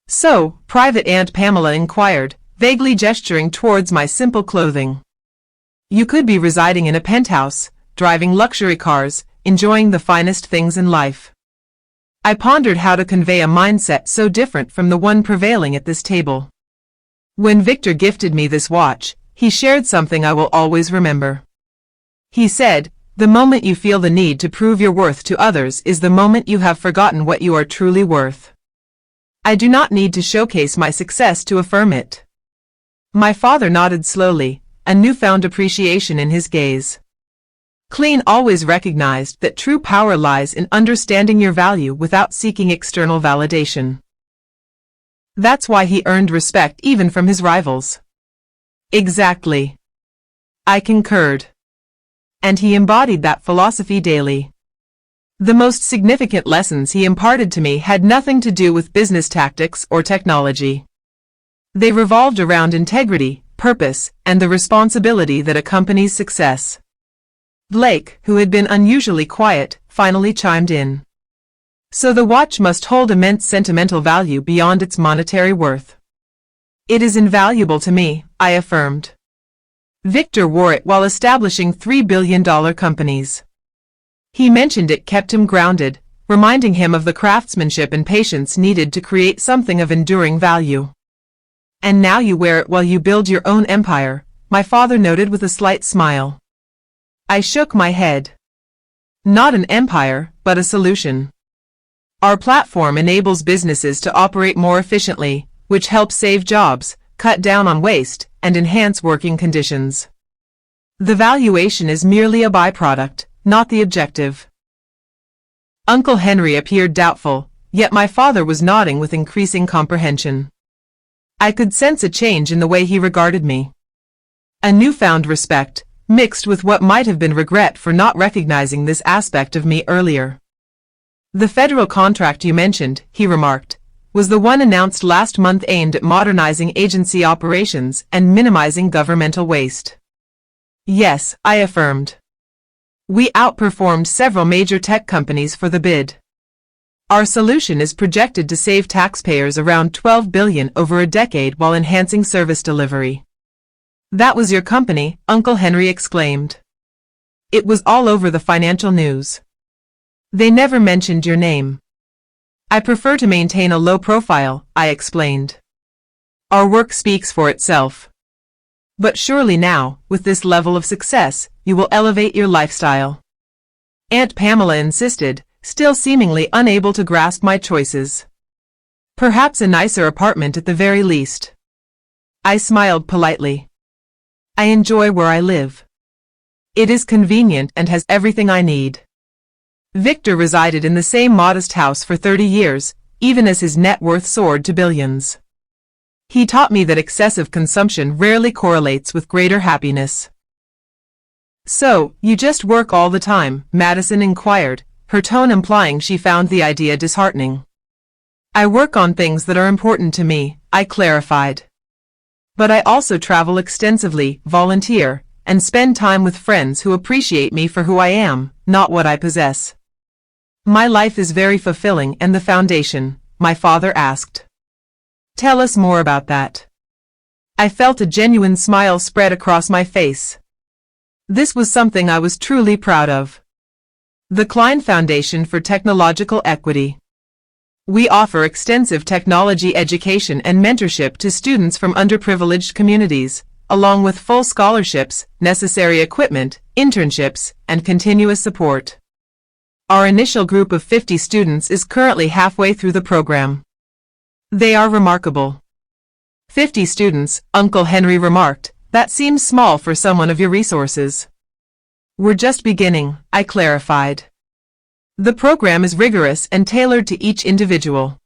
So, Private Aunt Pamela inquired, vaguely gesturing towards my simple clothing. You could be residing in a penthouse, driving luxury cars, enjoying the finest things in life. I pondered how to convey a mindset so different from the one prevailing at this table. When Victor gifted me this watch, he shared something I will always remember. He said, "The moment you feel the need to prove your worth to others is the moment you have forgotten what you are truly worth." I do not need to showcase my success to affirm it. My father nodded slowly, a newfound appreciation in his gaze. Clean always recognized that true power lies in understanding your value without seeking external validation. That's why he earned respect even from his rivals. Exactly. I concurred. And he embodied that philosophy daily. The most significant lessons he imparted to me had nothing to do with business tactics or technology. They revolved around integrity, purpose, and the responsibility that accompanies success. Blake, who had been unusually quiet, finally chimed in. So the watch must hold immense sentimental value beyond its monetary worth. It is invaluable to me, I affirmed. Victor wore it while establishing $3 billion companies. He mentioned it kept him grounded, reminding him of the craftsmanship and patience needed to create something of enduring value. And now you wear it while you build your own empire, my father noted with a slight smile. I shook my head. Not an empire, but a solution. Our platform enables businesses to operate more efficiently, which helps save jobs, cut down on waste, and enhance working conditions. The valuation is merely a byproduct, not the objective. Uncle Henry appeared doubtful, Yet my father was nodding with increasing comprehension. I could sense a change in the way he regarded me. A newfound respect, mixed with what might have been regret for not recognizing this aspect of me earlier. The federal contract you mentioned, he remarked, was the one announced last month aimed at modernizing agency operations and minimizing governmental waste. Yes, I affirmed. We outperformed several major tech companies for the bid. Our solution is projected to save taxpayers around $12 billion over a decade while enhancing service delivery. That was your company, Uncle Henry exclaimed. It was all over the financial news. They never mentioned your name. I prefer to maintain a low profile, I explained. Our work speaks for itself. But surely now, with this level of success, you will elevate your lifestyle. Aunt Pamela insisted, still seemingly unable to grasp my choices. Perhaps a nicer apartment at the very least. I smiled politely. I enjoy where I live. It is convenient and has everything I need. Victor resided in the same modest house for 30 years, even as his net worth soared to billions. He taught me that excessive consumption rarely correlates with greater happiness. So, you just work all the time? Madison inquired, her tone implying she found the idea disheartening. I work on things that are important to me, I clarified. But I also travel extensively, volunteer, and spend time with friends who appreciate me for who I am, not what I possess. My life is very fulfilling. And the foundation? My father asked. Tell us more about that. I felt a genuine smile spread across my face. This was something I was truly proud of. The Klein Foundation for Technological Equity. We offer extensive technology education and mentorship to students from underprivileged communities, along with full scholarships, necessary equipment, internships, and continuous support. Our initial group of 50 students is currently halfway through the program. They are remarkable. 50 students, Uncle Henry remarked, that seems small for someone of your resources. We're just beginning, I clarified. The program is rigorous and tailored to each individual.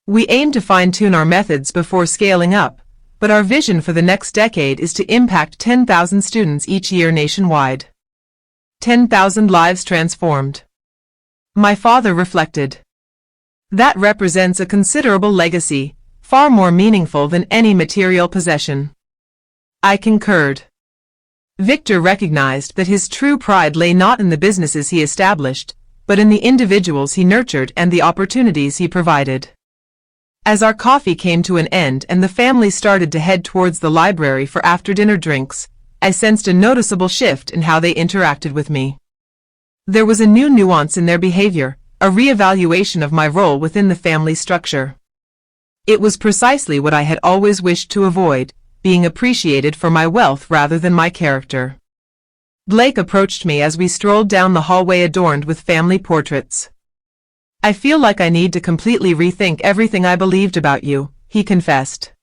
We aim to fine-tune our methods before scaling up, but our vision for the next decade is to impact 10,000 students each year nationwide. 10,000 lives transformed. My father reflected. That represents a considerable legacy, far more meaningful than any material possession. I concurred. Victor recognized that his true pride lay not in the businesses he established, but in the individuals he nurtured and the opportunities he provided. As our coffee came to an end and the family started to head towards the library for after-dinner drinks, I sensed a noticeable shift in how they interacted with me. There was a new nuance in their behavior, a re-evaluation of my role within the family structure. It was precisely what I had always wished to avoid, being appreciated for my wealth rather than my character. Blake approached me as we strolled down the hallway adorned with family portraits. I feel like I need to completely rethink everything I believed about you, he confessed.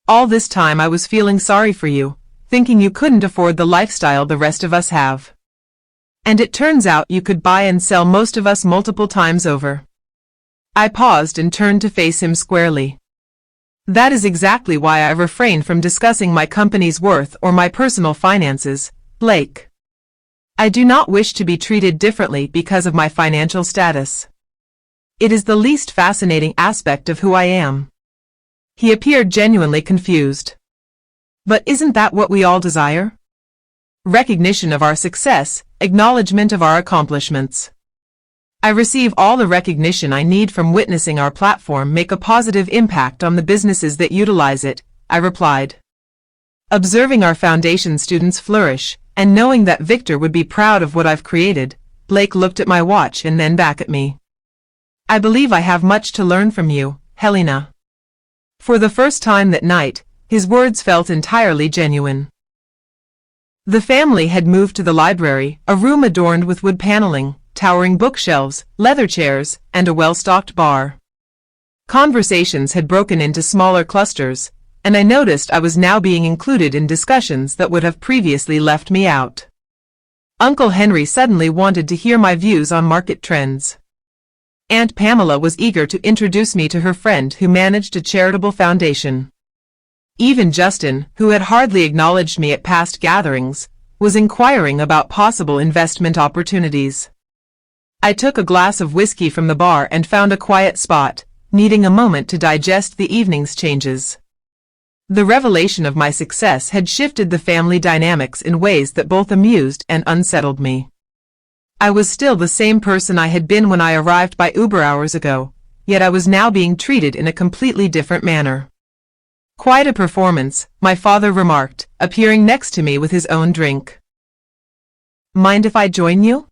All this time I was feeling sorry for you, thinking you couldn't afford the lifestyle the rest of us have. And it turns out you could buy and sell most of us multiple times over. I paused and turned to face him squarely. That is exactly why I refrain from discussing my company's worth or my personal finances, Blake. I do not wish to be treated differently because of my financial status. It is the least fascinating aspect of who I am. He appeared genuinely confused. But isn't that what we all desire? Recognition of our success, acknowledgement of our accomplishments. I receive all the recognition I need from witnessing our platform make a positive impact on the businesses that utilize it, I replied. Observing our foundation students flourish, and knowing that Victor would be proud of what I've created, Blake looked at my watch and then back at me. I believe I have much to learn from you, Helena. For the first time that night, his words felt entirely genuine. The family had moved to the library, a room adorned with wood paneling, towering bookshelves, leather chairs, and a well-stocked bar. Conversations had broken into smaller clusters, and I noticed I was now being included in discussions that would have previously left me out. Uncle Henry suddenly wanted to hear my views on market trends. Aunt Pamela was eager to introduce me to her friend who managed a charitable foundation. Even Justin, who had hardly acknowledged me at past gatherings, was inquiring about possible investment opportunities. I took a glass of whiskey from the bar and found a quiet spot, needing a moment to digest the evening's changes. The revelation of my success had shifted the family dynamics in ways that both amused and unsettled me. I was still the same person I had been when I arrived by Uber hours ago, yet I was now being treated in a completely different manner. "Quite a performance," my father remarked, appearing next to me with his own drink. "Mind if I join you?"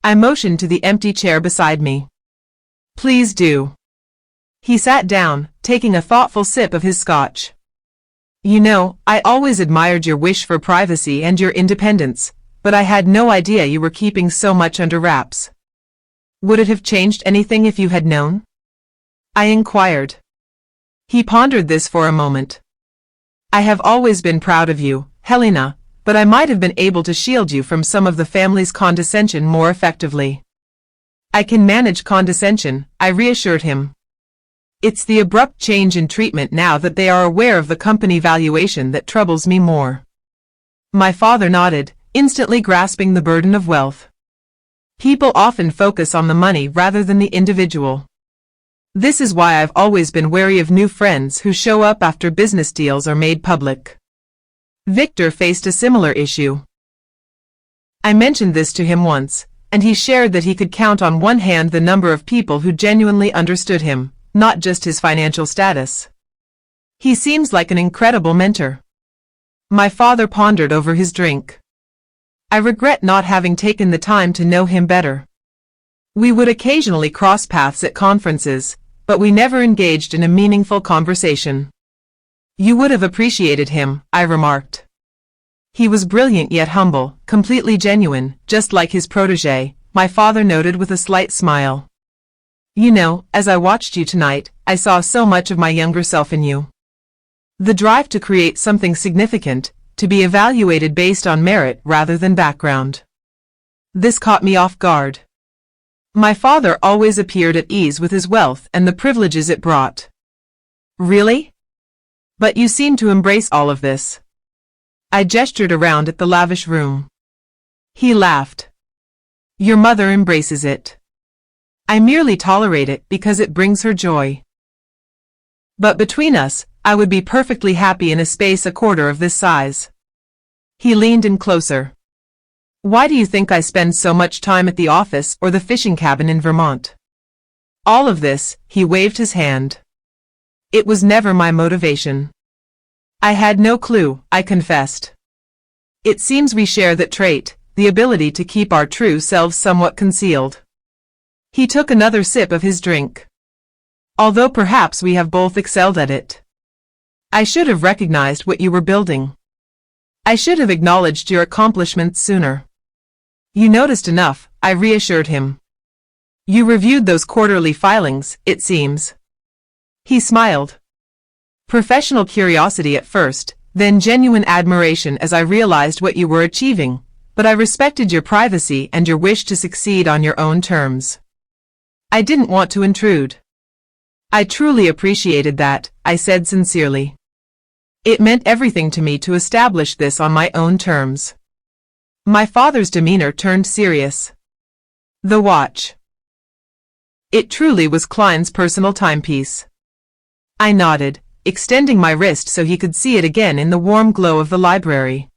I motioned to the empty chair beside me. "Please do." He sat down, taking a thoughtful sip of his scotch. "You know, I always admired your wish for privacy and your independence, but I had no idea you were keeping so much under wraps. Would it have changed anything if you had known?" I inquired. He pondered this for a moment. "I have always been proud of you, Helena, but I might have been able to shield you from some of the family's condescension more effectively." "I can manage condescension," I reassured him. "It's the abrupt change in treatment now that they are aware of the company valuation that troubles me more." My father nodded, instantly grasping the burden of wealth. People often focus on the money rather than the individual. This is why I've always been wary of new friends who show up after business deals are made public. Victor faced a similar issue. I mentioned this to him once, and he shared that he could count on one hand the number of people who genuinely understood him, not just his financial status. "He seems like an incredible mentor." My father pondered over his drink. "I regret not having taken the time to know him better. We would occasionally cross paths at conferences, but we never engaged in a meaningful conversation." "You would have appreciated him," I remarked. "He was brilliant yet humble, completely genuine, just like his protégé," my father noted with a slight smile. "You know, as I watched you tonight, I saw so much of my younger self in you. The drive to create something significant, to be evaluated based on merit rather than background. This caught me off guard." My father always appeared at ease with his wealth and the privileges it brought. "Really? But you seem to embrace all of this." I gestured around at the lavish room. He laughed. "Your mother embraces it. I merely tolerate it because it brings her joy. But between us, I would be perfectly happy in a space a quarter of this size." He leaned in closer. "Why do you think I spend so much time at the office or the fishing cabin in Vermont?" "All of this," he waved his hand. "It was never my motivation." "I had no clue," I confessed. "It seems we share that trait, the ability to keep our true selves somewhat concealed." He took another sip of his drink. "Although perhaps we have both excelled at it. I should have recognized what you were building. I should have acknowledged your accomplishments sooner." "You noticed enough," I reassured him. "You reviewed those quarterly filings, it seems." He smiled. "Professional curiosity at first, then genuine admiration as I realized what you were achieving, but I respected your privacy and your wish to succeed on your own terms. I didn't want to intrude." "I truly appreciated that," I said sincerely. "It meant everything to me to establish this on my own terms." My father's demeanor turned serious. "The watch. It truly was Klein's personal timepiece." I nodded, extending my wrist so he could see it again in the warm glow of the library.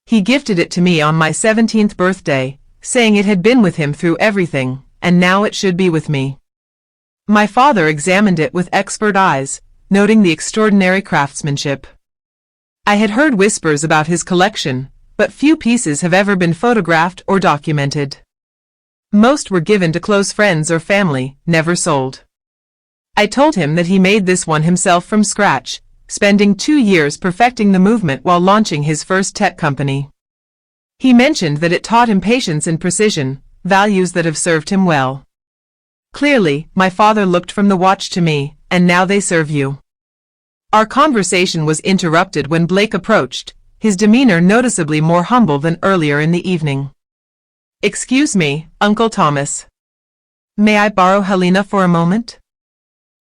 "He gifted it to me on my 17th birthday, saying it had been with him through everything, and now it should be with me." My father examined it with expert eyes, noting the extraordinary craftsmanship. I had heard whispers about his collection, but few pieces have ever been photographed or documented. Most were given to close friends or family, never sold. I told him that he made this one himself from scratch, spending 2 years perfecting the movement while launching his first tech company. He mentioned that it taught him patience and precision, values that have served him well. Clearly, my father looked from the watch to me, and now they serve you. Our conversation was interrupted when Blake approached, his demeanor noticeably more humble than earlier in the evening. "Excuse me, Uncle Thomas." May I borrow Helena for a moment?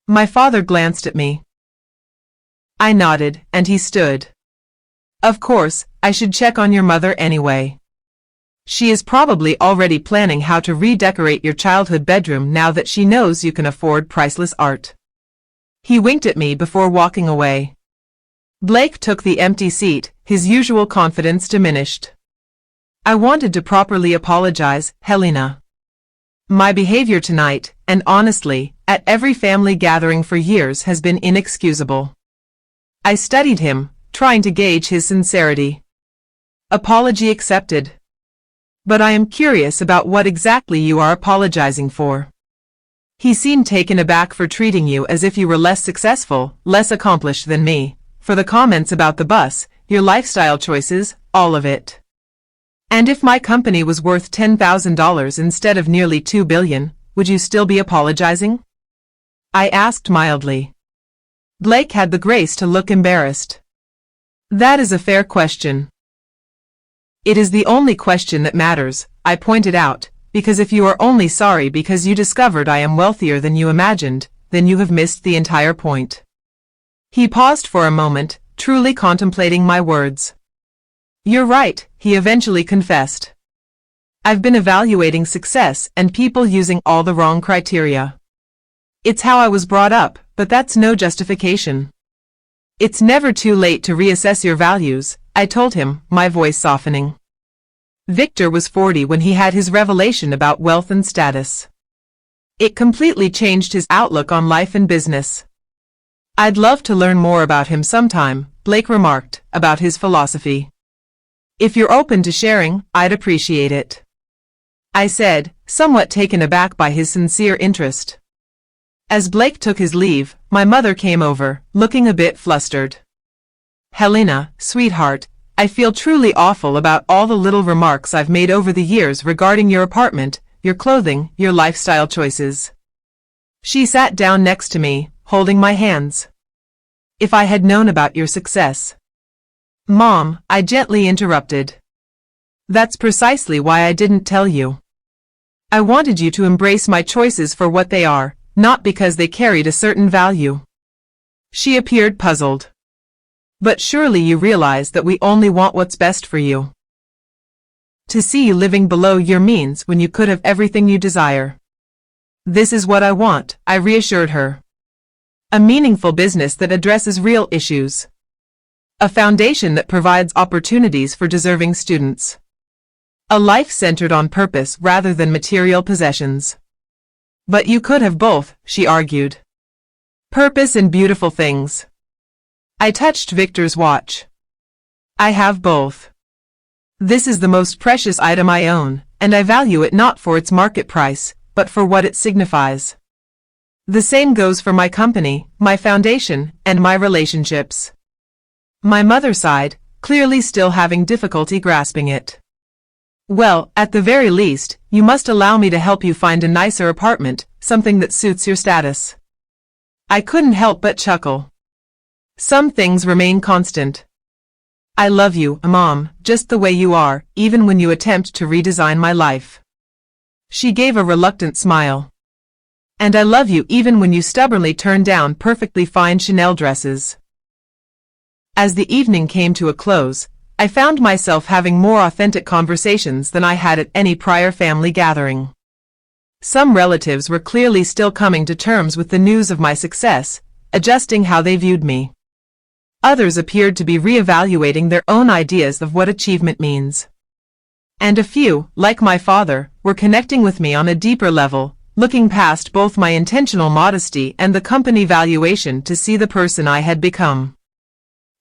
My father glanced at me. I nodded, and he stood. Of course, I should check on your mother anyway. She is probably already planning how to redecorate your childhood bedroom now that she knows you can afford priceless art. He winked at me before walking away. Blake took the empty seat, his usual confidence diminished. I wanted to properly apologize, Helena. My behavior tonight, and honestly, at every family gathering for years has been inexcusable. I studied him, trying to gauge his sincerity. Apology accepted. But I am curious about what exactly you are apologizing for. He seemed taken aback for treating you as if you were less successful, less accomplished than me, for the comments about the bus, your lifestyle choices, all of it. And if my company was worth $10,000 instead of nearly $2 billion, would you still be apologizing? I asked mildly. Blake had the grace to look embarrassed. That is a fair question. It is the only question that matters, I pointed out, because if you are only sorry because you discovered I am wealthier than you imagined, then you have missed the entire point. He paused for a moment, truly contemplating my words. You're right, he eventually confessed. I've been evaluating success and people using all the wrong criteria. It's how I was brought up, but that's no justification. It's never too late to reassess your values, I told him, my voice softening. Victor was 40 when he had his revelation about wealth and status. It completely changed his outlook on life and business. I'd love to learn more about him sometime, Blake remarked, about his philosophy. If you're open to sharing, I'd appreciate it. I said, somewhat taken aback by his sincere interest. As Blake took his leave, my mother came over, looking a bit flustered. Helena, sweetheart, I feel truly awful about all the little remarks I've made over the years regarding your apartment, your clothing, your lifestyle choices. She sat down next to me, holding my hands. If I had known about your success. Mom, I gently interrupted. That's precisely why I didn't tell you. I wanted you to embrace my choices for what they are, not because they carried a certain value. She appeared puzzled. But surely you realize that we only want what's best for you. To see you living below your means when you could have everything you desire. This is what I want, I reassured her. A meaningful business that addresses real issues. A foundation that provides opportunities for deserving students. A life centered on purpose rather than material possessions. But you could have both, she argued. Purpose and beautiful things. I touched Victor's watch. I have both. This is the most precious item I own, and I value it not for its market price, but for what it signifies. The same goes for my company, my foundation, and my relationships. My mother sighed, clearly still having difficulty grasping it. Well, at the very least, you must allow me to help you find a nicer apartment, something that suits your status. I couldn't help but chuckle. Some things remain constant. I love you, Mom, just the way you are, even when you attempt to redesign my life. She gave a reluctant smile. And I love you even when you stubbornly turn down perfectly fine Chanel dresses. As the evening came to a close, I found myself having more authentic conversations than I had at any prior family gathering. Some relatives were clearly still coming to terms with the news of my success, adjusting how they viewed me. Others appeared to be reevaluating their own ideas of what achievement means. And a few, like my father, were connecting with me on a deeper level, looking past both my intentional modesty and the company valuation to see the person I had become.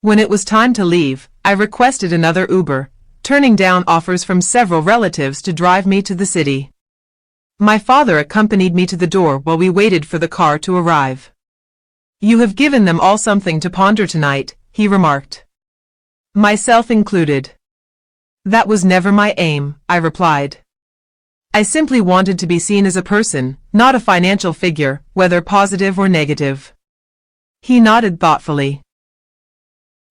When it was time to leave, I requested another Uber, turning down offers from several relatives to drive me to the city. My father accompanied me to the door while we waited for the car to arrive. You have given them all something to ponder tonight, he remarked. Myself included. That was never my aim, I replied. I simply wanted to be seen as a person, not a financial figure, whether positive or negative. He nodded thoughtfully.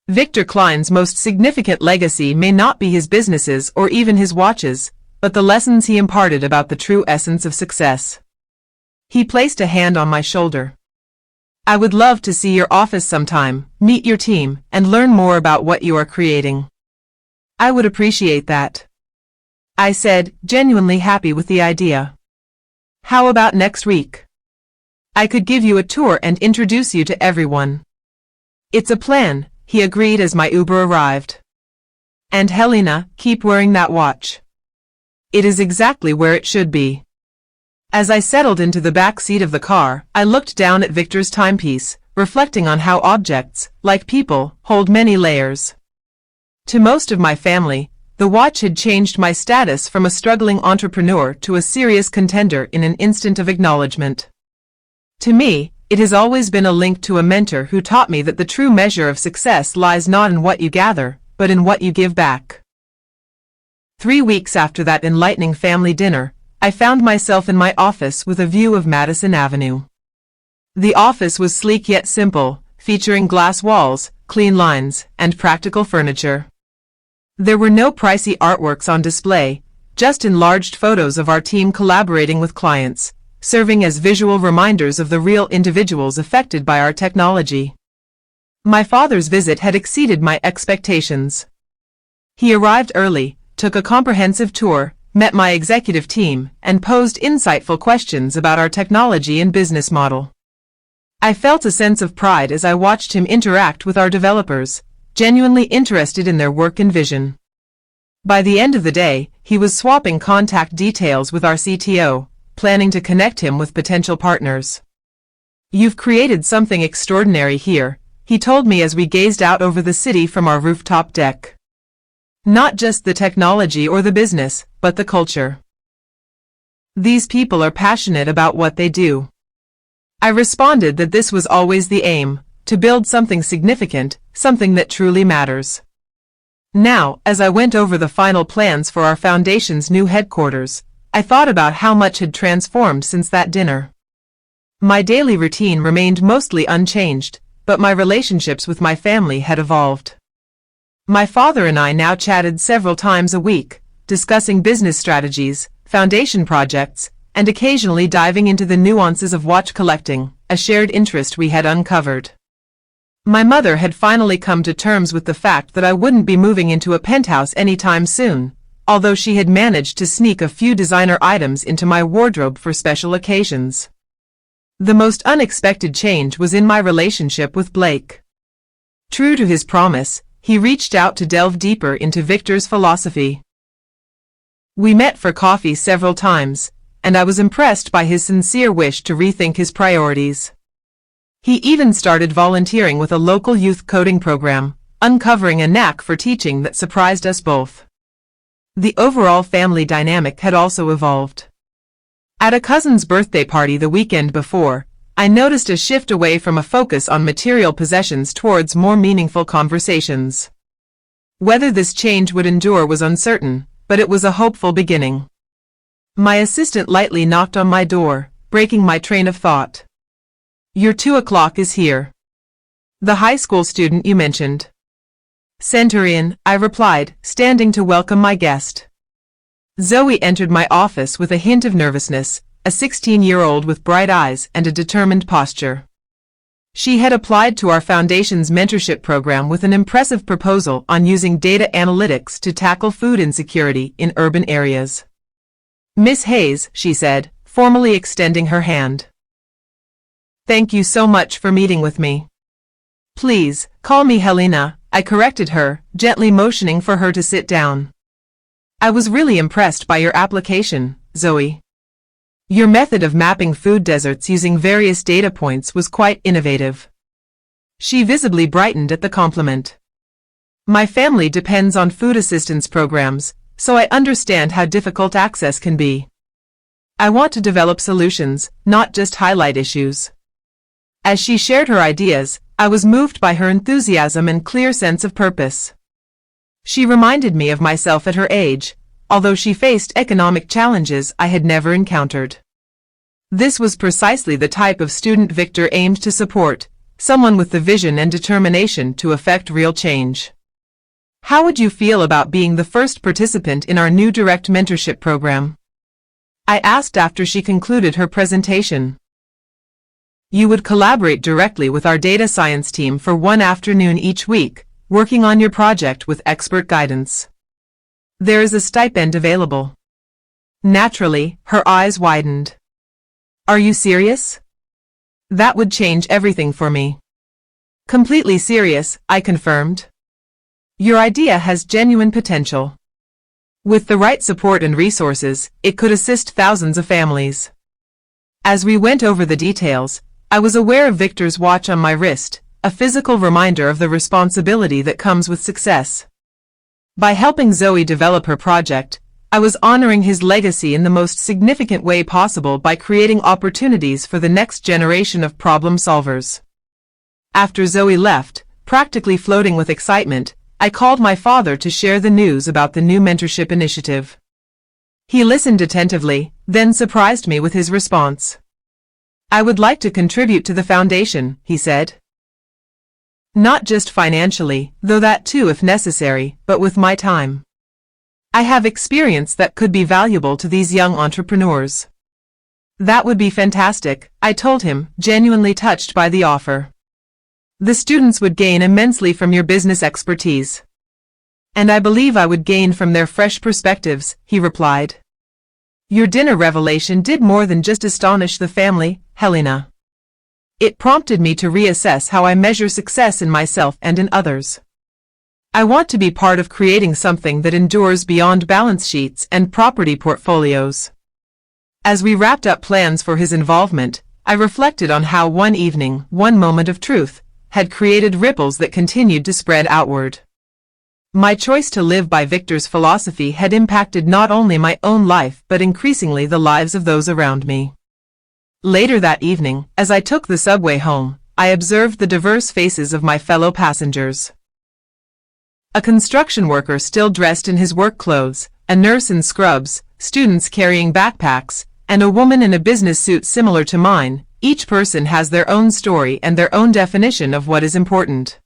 Victor Klein's most significant legacy may not be his businesses or even his watches, but the lessons he imparted about the true essence of success. He placed a hand on my shoulder. I would love to see your office sometime, meet your team, and learn more about what you are creating. I would appreciate that, I said, genuinely happy with the idea. How about next week? I could give you a tour and introduce you to everyone. It's a plan, he agreed as my Uber arrived. And Helena, keep wearing that watch. It is exactly where it should be. As I settled into the back seat of the car, I looked down at Victor's timepiece, reflecting on how objects, like people, hold many layers. To most of my family, the watch had changed my status from a struggling entrepreneur to a serious contender in an instant of acknowledgement. To me, it has always been a link to a mentor who taught me that the true measure of success lies not in what you gather, but in what you give back. 3 weeks after that enlightening family dinner, I found myself in my office with a view of Madison Avenue. The office was sleek yet simple, featuring glass walls, clean lines, and practical furniture. There were no pricey artworks on display, just enlarged photos of our team collaborating with clients, serving as visual reminders of the real individuals affected by our technology. My father's visit had exceeded my expectations. He arrived early, took a comprehensive tour, met my executive team, and posed insightful questions about our technology and business model. I felt a sense of pride as I watched him interact with our developers, genuinely interested in their work and vision. By the end of the day, he was swapping contact details with our CTO, planning to connect him with potential partners. "You've created something extraordinary here," he told me as we gazed out over the city from our rooftop deck. "Not just the technology or the business, but the culture. These people are passionate about what they do." I responded that this was always the aim, to build something significant, something that truly matters. Now, as I went over the final plans for our foundation's new headquarters, I thought about how much had transformed since that dinner. My daily routine remained mostly unchanged, but my relationships with my family had evolved. My father and I now chatted several times a week, discussing business strategies, foundation projects, and occasionally diving into the nuances of watch collecting, a shared interest we had uncovered. My mother had finally come to terms with the fact that I wouldn't be moving into a penthouse anytime soon, although she had managed to sneak a few designer items into my wardrobe for special occasions. The most unexpected change was in my relationship with Blake. True to his promise, he reached out to delve deeper into Victor's philosophy. We met for coffee several times, and I was impressed by his sincere wish to rethink his priorities. He even started volunteering with a local youth coding program, uncovering a knack for teaching that surprised us both. The overall family dynamic had also evolved. At a cousin's birthday party the weekend before, I noticed a shift away from a focus on material possessions towards more meaningful conversations. Whether this change would endure was uncertain, but it was a hopeful beginning. My assistant lightly knocked on my door, breaking my train of thought. "Your 2 o'clock is here. The high school student you mentioned." "Send her in," I replied, standing to welcome my guest. Zoe entered my office with a hint of nervousness, a 16-year-old with bright eyes and a determined posture. She had applied to our foundation's mentorship program with an impressive proposal on using data analytics to tackle food insecurity in urban areas. "Miss Hayes," she said, formally extending her hand. "Thank you so much for meeting with me. Please, call me Helena," I corrected her, gently motioning for her to sit down. "I was really impressed by your application, Zoe. Your method of mapping food deserts using various data points was quite innovative." She visibly brightened at the compliment. "My family depends on food assistance programs, so I understand how difficult access can be. I want to develop solutions, not just highlight issues." As she shared her ideas, I was moved by her enthusiasm and clear sense of purpose. She reminded me of myself at her age, although she faced economic challenges I had never encountered. This was precisely the type of student Victor aimed to support, someone with the vision and determination to effect real change. "How would you feel about being the first participant in our new direct mentorship program?" I asked after she concluded her presentation. You would collaborate directly with our data science team for one afternoon each week, working on your project with expert guidance. There is a stipend available. Naturally, her eyes widened. Are you serious? That would change everything for me. Completely serious, I confirmed. Your idea has genuine potential. With the right support and resources, it could assist thousands of families. As we went over the details, I was aware of Victor's watch on my wrist, a physical reminder of the responsibility that comes with success. By helping Zoe develop her project, I was honoring his legacy in the most significant way possible by creating opportunities for the next generation of problem solvers. After Zoe left, practically floating with excitement, I called my father to share the news about the new mentorship initiative. He listened attentively, then surprised me with his response. I would like to contribute to the foundation, he said. Not just financially, though that too if necessary, but with my time. I have experience that could be valuable to these young entrepreneurs. That would be fantastic, I told him, genuinely touched by the offer. The students would gain immensely from your business expertise. And I believe I would gain from their fresh perspectives, he replied. Your dinner revelation did more than just astonish the family, Helena. It prompted me to reassess how I measure success in myself and in others. I want to be part of creating something that endures beyond balance sheets and property portfolios. As we wrapped up plans for his involvement, I reflected on how one evening, one moment of truth, had created ripples that continued to spread outward. My choice to live by Victor's philosophy had impacted not only my own life but increasingly the lives of those around me. Later that evening, as I took the subway home, I observed the diverse faces of my fellow passengers. A construction worker still dressed in his work clothes, a nurse in scrubs, students carrying backpacks, and a woman in a business suit similar to mine. Each person has their own story and their own definition of what is important.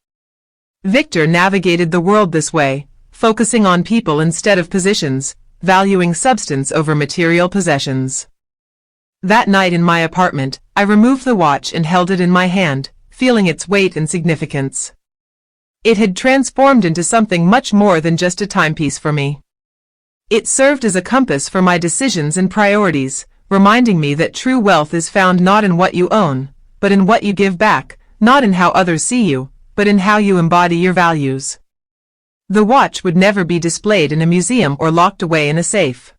Victor navigated the world this way, focusing on people instead of positions, valuing substance over material possessions. That night in my apartment, I removed the watch and held it in my hand, feeling its weight and significance. It had transformed into something much more than just a timepiece for me. It served as a compass for my decisions and priorities, reminding me that true wealth is found not in what you own, but in what you give back, not in how others see you, but in how you embody your values. The watch would never be displayed in a museum or locked away in a safe.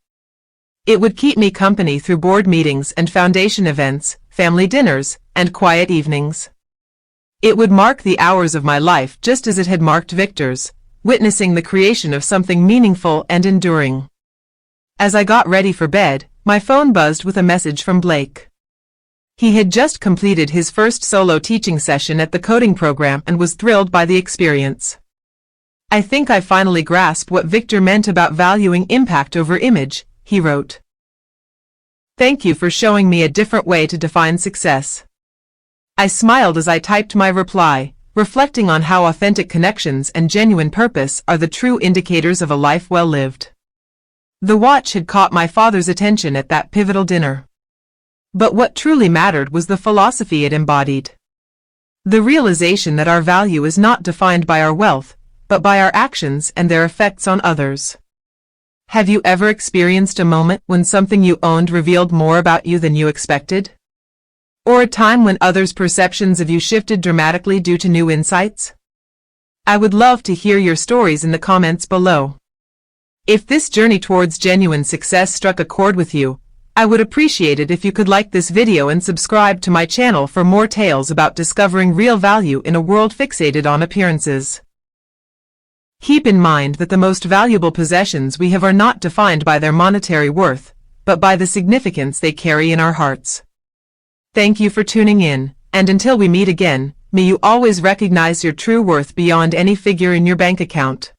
It would keep me company through board meetings and foundation events, family dinners, and quiet evenings. It would mark the hours of my life just as it had marked Victor's, witnessing the creation of something meaningful and enduring. As I got ready for bed, my phone buzzed with a message from Blake. He had just completed his first solo teaching session at the coding program and was thrilled by the experience. I think I finally grasped what Victor meant about valuing impact over image, he wrote. Thank you for showing me a different way to define success. I smiled as I typed my reply, reflecting on how authentic connections and genuine purpose are the true indicators of a life well lived. The watch had caught my father's attention at that pivotal dinner. But what truly mattered was the philosophy it embodied. The realization that our value is not defined by our wealth, but by our actions and their effects on others. Have you ever experienced a moment when something you owned revealed more about you than you expected? Or a time when others' perceptions of you shifted dramatically due to new insights? I would love to hear your stories in the comments below. If this journey towards genuine success struck a chord with you, I would appreciate it if you could like this video and subscribe to my channel for more tales about discovering real value in a world fixated on appearances. Keep in mind that the most valuable possessions we have are not defined by their monetary worth, but by the significance they carry in our hearts. Thank you for tuning in, and until we meet again, may you always recognize your true worth beyond any figure in your bank account.